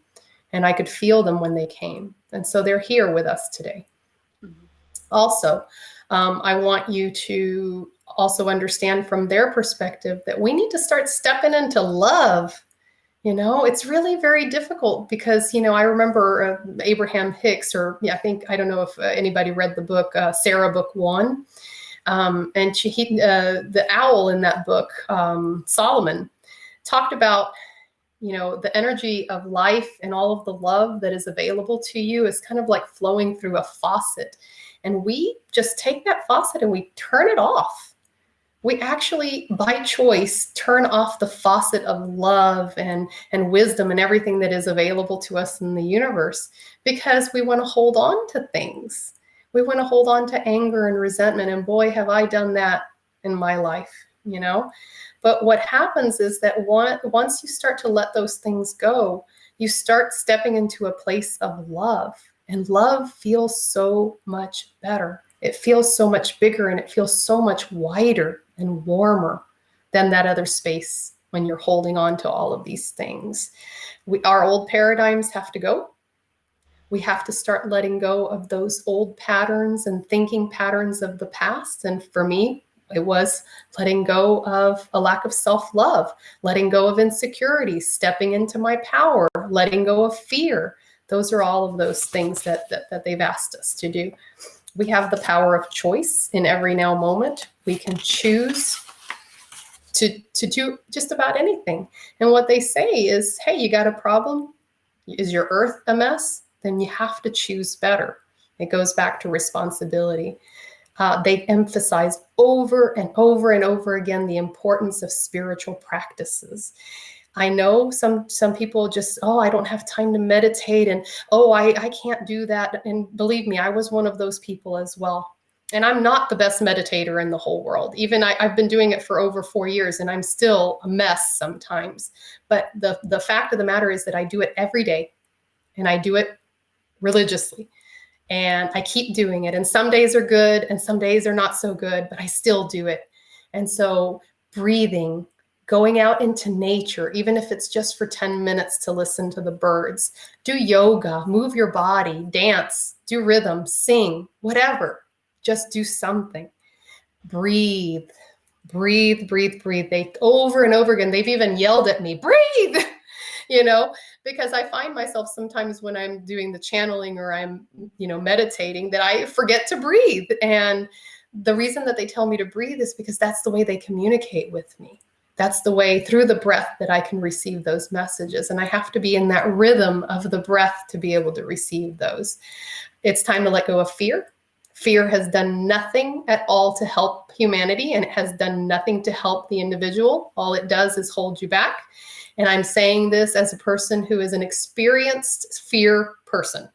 Speaker 2: And I could feel them when they came. And so they're here with us today. Mm-hmm. Also, I want you to also understand from their perspective that we need to start stepping into love. It's really very difficult because, I remember Abraham Hicks, I don't know if anybody read the book, Sarah Book 1. And the owl in that book, Solomon, talked about the energy of life and all of the love that is available to you is kind of like flowing through a faucet. And we just take that faucet and we turn it off. We actually, by choice, turn off the faucet of love and wisdom and everything that is available to us in the universe because we want to hold on to things. We want to hold on to anger and resentment. And boy, have I done that in my life. you know? But what happens is that once you start to let those things go, you start stepping into a place of love. And love feels so much better. It feels so much bigger, and it feels so much wider and warmer than that other space when you're holding on to all of these things. Our old paradigms have to go. We have to start letting go of those old patterns and thinking patterns of the past. And for me, it was letting go of a lack of self-love, letting go of insecurity, stepping into my power, letting go of fear. Those are all of those things that they've asked us to do. We have the power of choice in every now moment. We can choose to do just about anything. And what they say is, hey, you got a problem? Is your earth a mess? Then you have to choose better. It goes back to responsibility. They emphasize over and over and over again the importance of spiritual practices. I know some people just, oh, I don't have time to meditate, and oh, I can't do that. And believe me, I was one of those people as well. And I'm not the best meditator in the whole world. Even I've been doing it for over 4 years, and I'm still a mess sometimes. But the fact of the matter is that I do it every day, and I do it religiously. And I keep doing it. And some days are good and some days are not so good, but I still do it. And so breathing, going out into nature, even if it's just for 10 minutes to listen to the birds, do yoga, move your body, dance, do rhythm, sing, whatever. Just do something. Breathe, breathe, breathe, breathe. They over and over again, they've even yelled at me, breathe, you know, because I find myself sometimes when I'm doing the channeling or I'm, meditating, that I forget to breathe. And the reason that they tell me to breathe is because that's the way they communicate with me. That's the way through the breath that I can receive those messages. And I have to be in that rhythm of the breath to be able to receive those. It's time to let go of fear. Fear has done nothing at all to help humanity, and it has done nothing to help the individual. All it does is hold you back. And I'm saying this as a person who is an experienced fear person.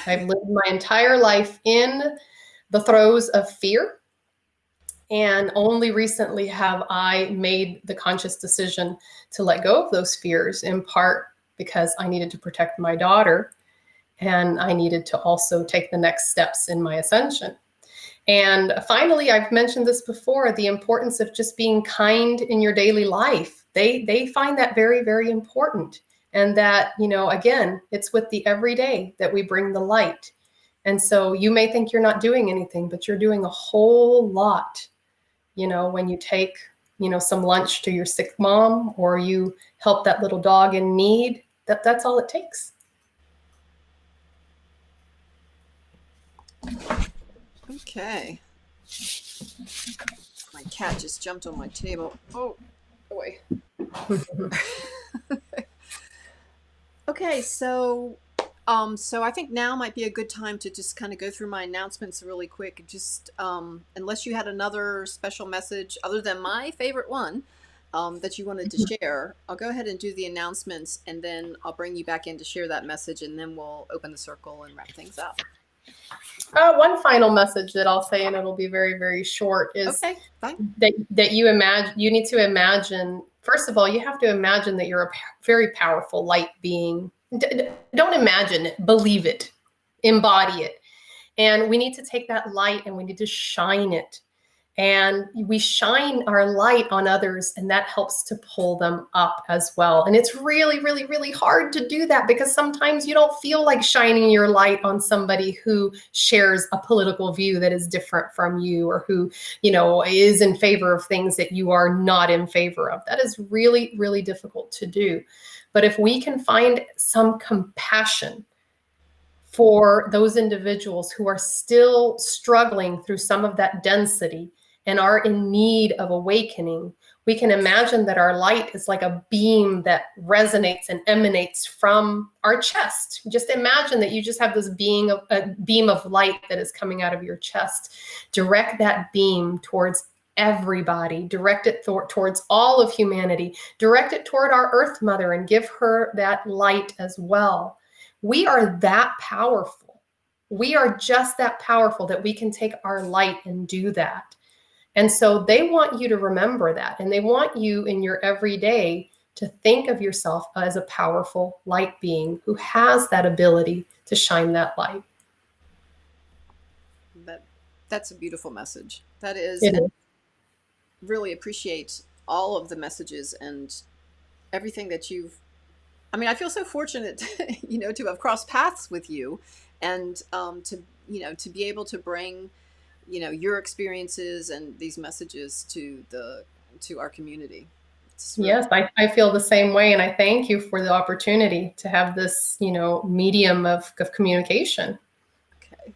Speaker 2: I've lived my entire life in the throes of fear. And only recently have I made the conscious decision to let go of those fears, in part because I needed to protect my daughter. And I needed to also take the next steps in my ascension. And finally, I've mentioned this before, the importance of just being kind in your daily life. They find that very, very important. And that, again, it's with the everyday that we bring the light. And so you may think you're not doing anything, but you're doing a whole lot. When you take, some lunch to your sick mom, or you help that little dog in need, that's all it takes.
Speaker 1: Okay. My cat just jumped on my table. Oh, boy. Okay, so I think now might be a good time to just kind of go through my announcements really quick. Just unless you had another special message other than my favorite one that you wanted to share, I'll go ahead and do the announcements, and then I'll bring you back in to share that message, and then we'll open the circle and wrap things up.
Speaker 2: One final message that I'll say, and it'll be very, very short, is
Speaker 1: okay, fine.
Speaker 2: that you need to imagine, first of all, you have to imagine that you're a very powerful light being. Don't imagine it, believe it, embody it. And we need to take that light and we need to shine it. And we shine our light on others, and that helps to pull them up as well. And it's really, really, really hard to do that, because sometimes you don't feel like shining your light on somebody who shares a political view that is different from you, or who, is in favor of things that you are not in favor of. That is really, really difficult to do. But if we can find some compassion for those individuals who are still struggling through some of that density and are in need of awakening, we can imagine that our light is like a beam that resonates and emanates from our chest. Just imagine that you just have this beam of light that is coming out of your chest. Direct that beam towards everybody. Direct it towards all of humanity. Direct it toward our Earth Mother and give her that light as well. We are that powerful. We are just that powerful that we can take our light and do that. And so they want you to remember that. And they want you in your everyday to think of yourself as a powerful light being who has that ability to shine that light.
Speaker 1: That's a beautiful message. That is,
Speaker 2: It
Speaker 1: and
Speaker 2: is.
Speaker 1: really appreciate all of the messages and everything that you've. I mean, I feel so fortunate, to have crossed paths with you, and to be able to bring, your experiences and these messages to our community. Really.
Speaker 2: Yes, I feel the same way. And I thank you for the opportunity to have this, medium of communication.
Speaker 1: Okay,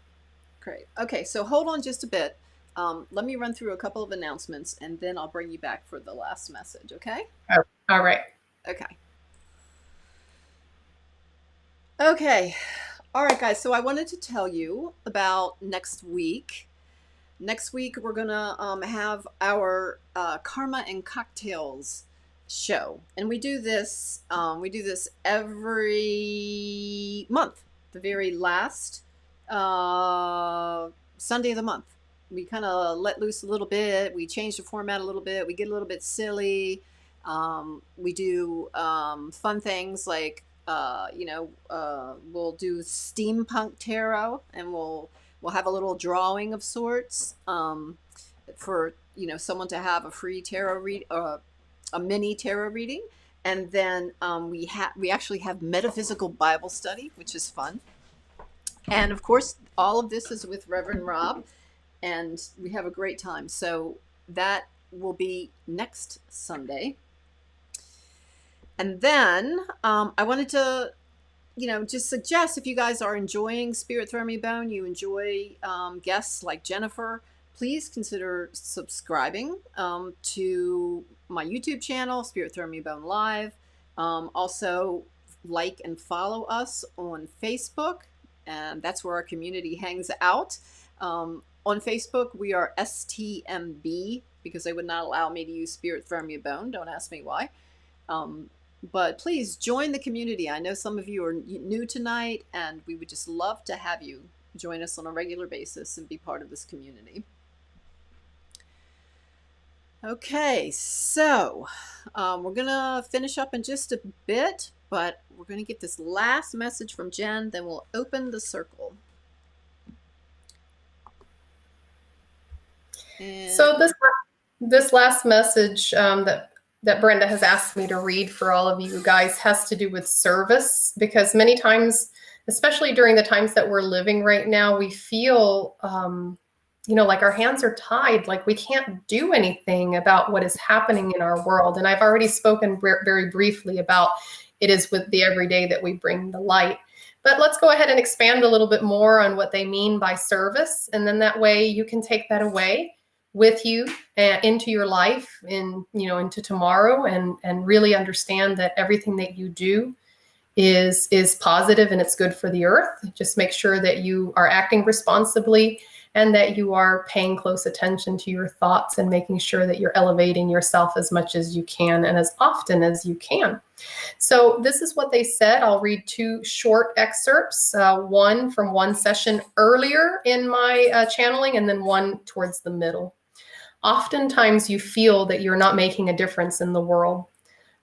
Speaker 1: great. Okay, so hold on just a bit. Let me run through a couple of announcements, and then I'll bring you back for the last message, okay?
Speaker 2: All right.
Speaker 1: Okay. Okay. All right, guys. So I wanted to tell you about next week. Next week, we're going to have our Karma and Cocktails show. And we do this every month, the very last Sunday of the month. We kind of let loose a little bit. We change the format a little bit. We get a little bit silly. We do fun things like, we'll do steampunk tarot, and we'll have a little drawing of sorts for someone to have a free tarot a mini tarot reading, and then we actually have metaphysical Bible study, which is fun, and of course all of this is with Reverend Rob, and we have a great time. So that will be next Sunday. And then I wanted to, just suggest, if you guys are enjoying Spirit Throw Me Bone, you enjoy guests like Jennifer, please consider subscribing to my YouTube channel, Spirit Throw Me Bone Live. Also, like and follow us on Facebook, and that's where our community hangs out. On Facebook, we are STMB, because they would not allow me to use Spirit Throw Me Bone. Don't ask me why. But please join the community. I know some of you are new tonight, and we would just love to have you join us on a regular basis and be part of this community. Okay, so we're going to finish up in just a bit, but we're going to get this last message from Jen, then we'll open the circle. And
Speaker 2: so this last message that Brenda has asked me to read for all of you guys has to do with service, because many times, especially during the times that we're living right now, we feel, like our hands are tied, like we can't do anything about what is happening in our world. And I've already spoken very briefly about it is with the everyday that we bring the light. But let's go ahead and expand a little bit more on what they mean by service. And then that way you can take that away with you into your life, into tomorrow, and really understand that everything that you do is positive and it's good for the earth. Just make sure that you are acting responsibly and that you are paying close attention to your thoughts and making sure that you're elevating yourself as much as you can and as often as you can. So this is what they said. I'll read two short excerpts, one from one session earlier in my channeling, and then one towards the middle. Oftentimes you feel that you're not making a difference in the world,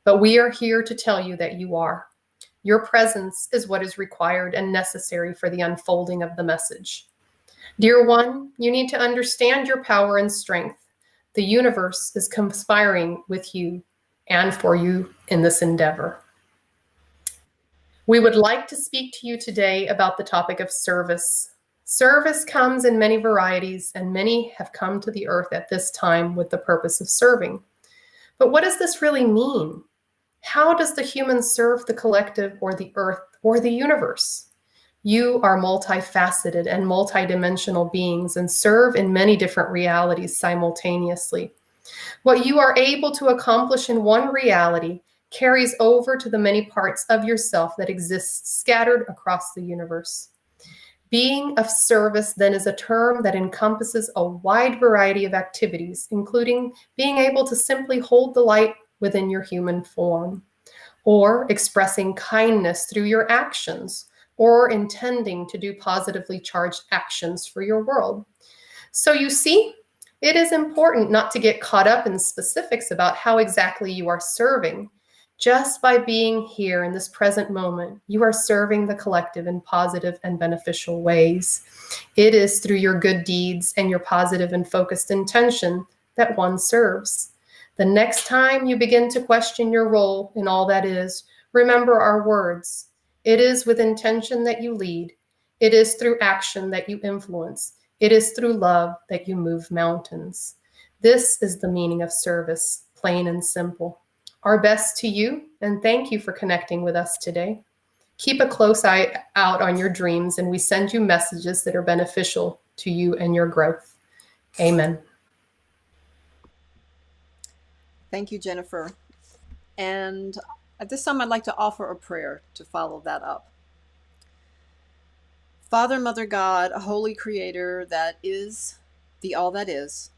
Speaker 2: but we are here to tell you that you are. Your presence is what is required and necessary for the unfolding of the message. Dear one, you need to understand your power and strength. The universe is conspiring with you and for you in this endeavor. We would like to speak to you today about the topic of service. Service comes in many varieties, and many have come to the earth at this time with the purpose of serving. But what does this really mean? How does the human serve the collective or the earth or the universe? You are multifaceted and multidimensional beings and serve in many different realities simultaneously. What you are able to accomplish in one reality carries over to the many parts of yourself that exist scattered across the universe. Being of service then is a term that encompasses a wide variety of activities, including being able to simply hold the light within your human form, or expressing kindness through your actions, or intending to do positively charged actions for your world. So you see, It is important not to get caught up in specifics about how exactly you are serving. Just by being here in this present moment, you are serving the collective in positive and beneficial ways. It is through your good deeds and your positive and focused intention that one serves. The next time you begin to question your role in all that is, remember our words. It is with intention that you lead. It is through action that you influence. It is through love that you move mountains. This is the meaning of service, plain and simple. Our best to you, and thank you for connecting with us today. Keep a close eye out on your dreams, and we send you messages that are beneficial to you and your growth. Amen.
Speaker 1: Thank you, Jennifer. And at this time, I'd like to offer a prayer to follow that up. Father, Mother God, Holy Creator that is the all that is,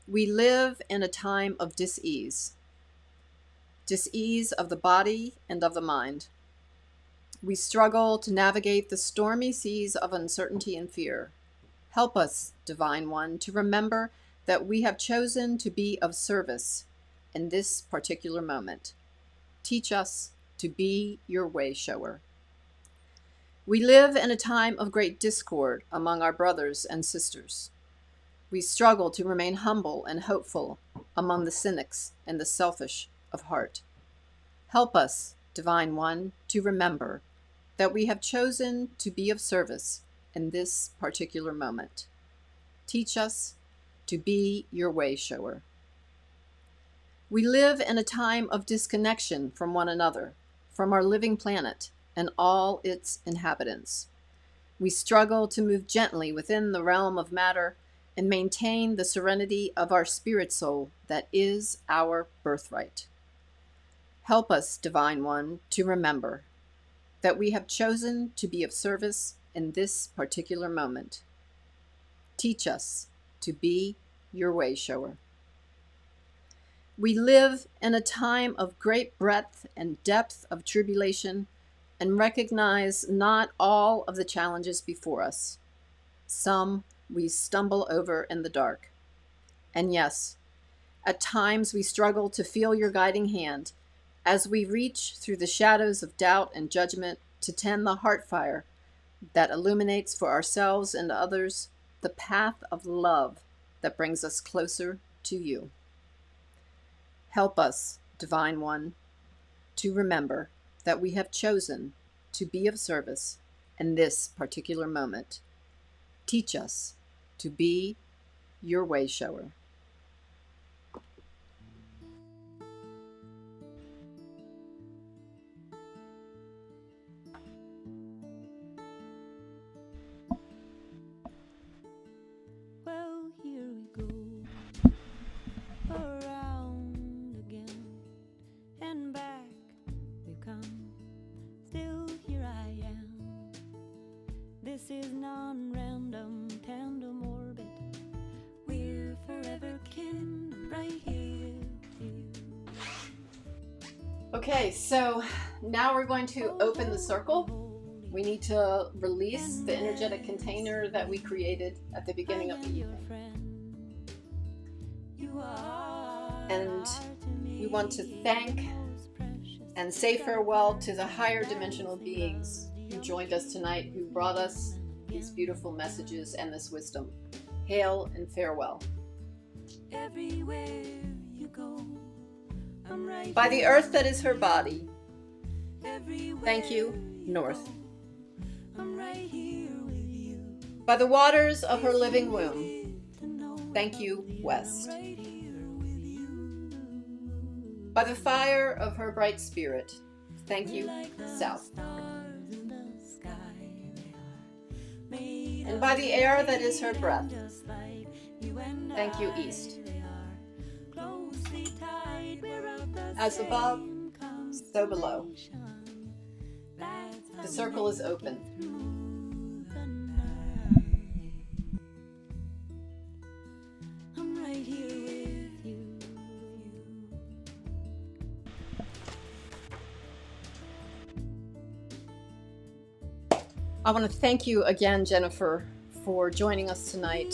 Speaker 1: we live in a time of dis-ease of the body and of the mind. We struggle to navigate the stormy seas of uncertainty and fear. Help us, Divine One, to remember that we have chosen to be of service in this particular moment. Teach us to be your way shower. We live in a time of great discord among our brothers and sisters. We struggle to remain humble and hopeful among the cynics and the selfish of heart. Help us, Divine One, to remember that we have chosen to be of service in this particular moment. Teach us to be your way shower. We live in a time of disconnection from one another, from our living planet and all its inhabitants. We struggle to move gently within the realm of matter and maintain the serenity of our spirit soul that is our birthright. Help us, Divine One, to remember that we have chosen to be of service in this particular moment. Teach us to be your way shower. We live in a time of great breadth and depth of tribulation and recognize not all of the challenges before us. Some we stumble over in the dark. And yes, at times we struggle to feel your guiding hand as we reach through the shadows of doubt and judgment to tend the heart fire that illuminates for ourselves and others the path of love that brings us closer to you. Help us, Divine One, to remember that we have chosen to be of service in this particular moment. Teach us to be your way shower.
Speaker 3: Well, here we go, around again and back we've come. Still here I am. This is non-random, tandem orbit. We're forever kin, right here with you.
Speaker 1: Okay, so now we're going to open the circle. We need to release the energetic container that we created at the beginning of the evening. And we want to thank and say farewell to the higher dimensional beings who joined us tonight, who brought us these beautiful messages and this wisdom. Hail and farewell.
Speaker 3: Everywhere you go, I'm right
Speaker 1: By the earth that is her body,
Speaker 3: everywhere
Speaker 1: thank you, North.
Speaker 3: I'm right here with you.
Speaker 1: By the waters of her living womb, thank you, West.
Speaker 3: Right here with you.
Speaker 1: By the fire of her bright spirit, thank you, South.
Speaker 3: Stars in the sky, they are made
Speaker 1: And by the air that is her breath,
Speaker 3: just like you and
Speaker 1: thank you,
Speaker 3: I.
Speaker 1: East.
Speaker 3: They are closely tied. We're of the
Speaker 1: As above,
Speaker 3: same
Speaker 1: so below.
Speaker 3: constellation. That's how
Speaker 1: The circle is open.
Speaker 3: through the night. I'm right here with you.
Speaker 1: I want to thank you again, Jennifer, for joining us tonight.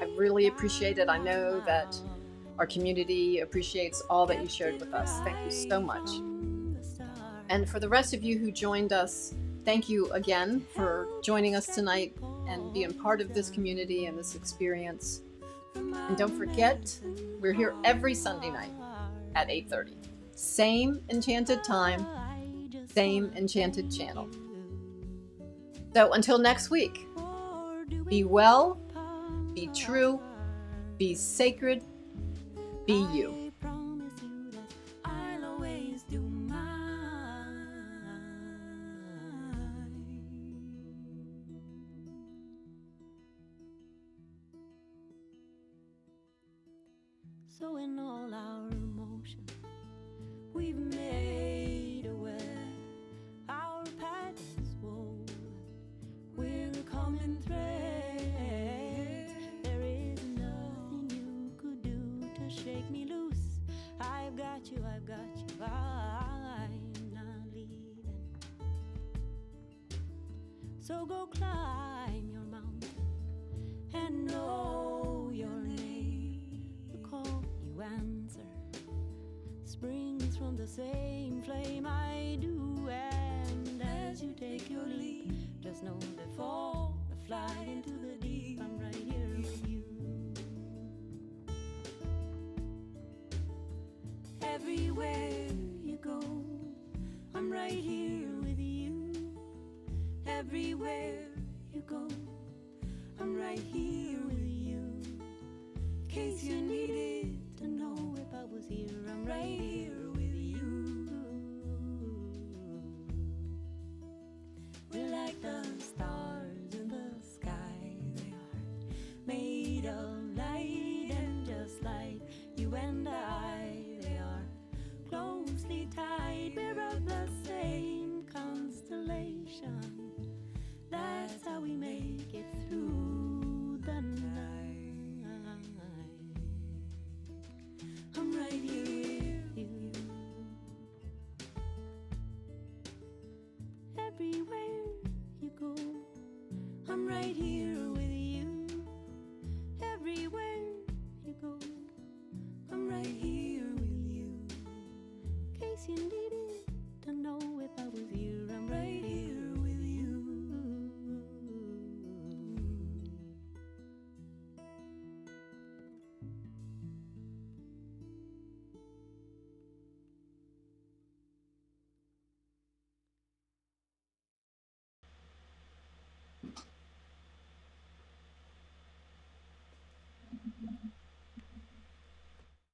Speaker 1: I really appreciate it. I know that our community appreciates all that you shared with us. Thank you so much. And for the rest of you who joined us, thank you again for joining us tonight and being part of this community and this experience. And don't forget, we're here every Sunday night at 8:30. Same enchanted time, same enchanted channel. So until next week, be well, be true, be sacred, be you.
Speaker 3: So in all our emotions, we've made a web. Our path is woven. We're common threads. There is nothing you could do to shake me loose. I've got you, I've got you. I'm not leaving. So go climb your mountain and know your name. The call you answer springs from the same flame I do. And as you take your leap, just know they fall, they fly into the deep. I'm right here with you. Everywhere you go, I'm right here with you. Everywhere you go, I'm right here with you. In case you needed to know if I was here, I'm right here with you. We're like the stars in the sky. They are made of light, and just like you and I, they are closely tied. We're of the same constellation. That's how we make it through the night. I'm right here with you. Everywhere you go, I'm right here with you. Everywhere you go, I'm right here with you. In case you need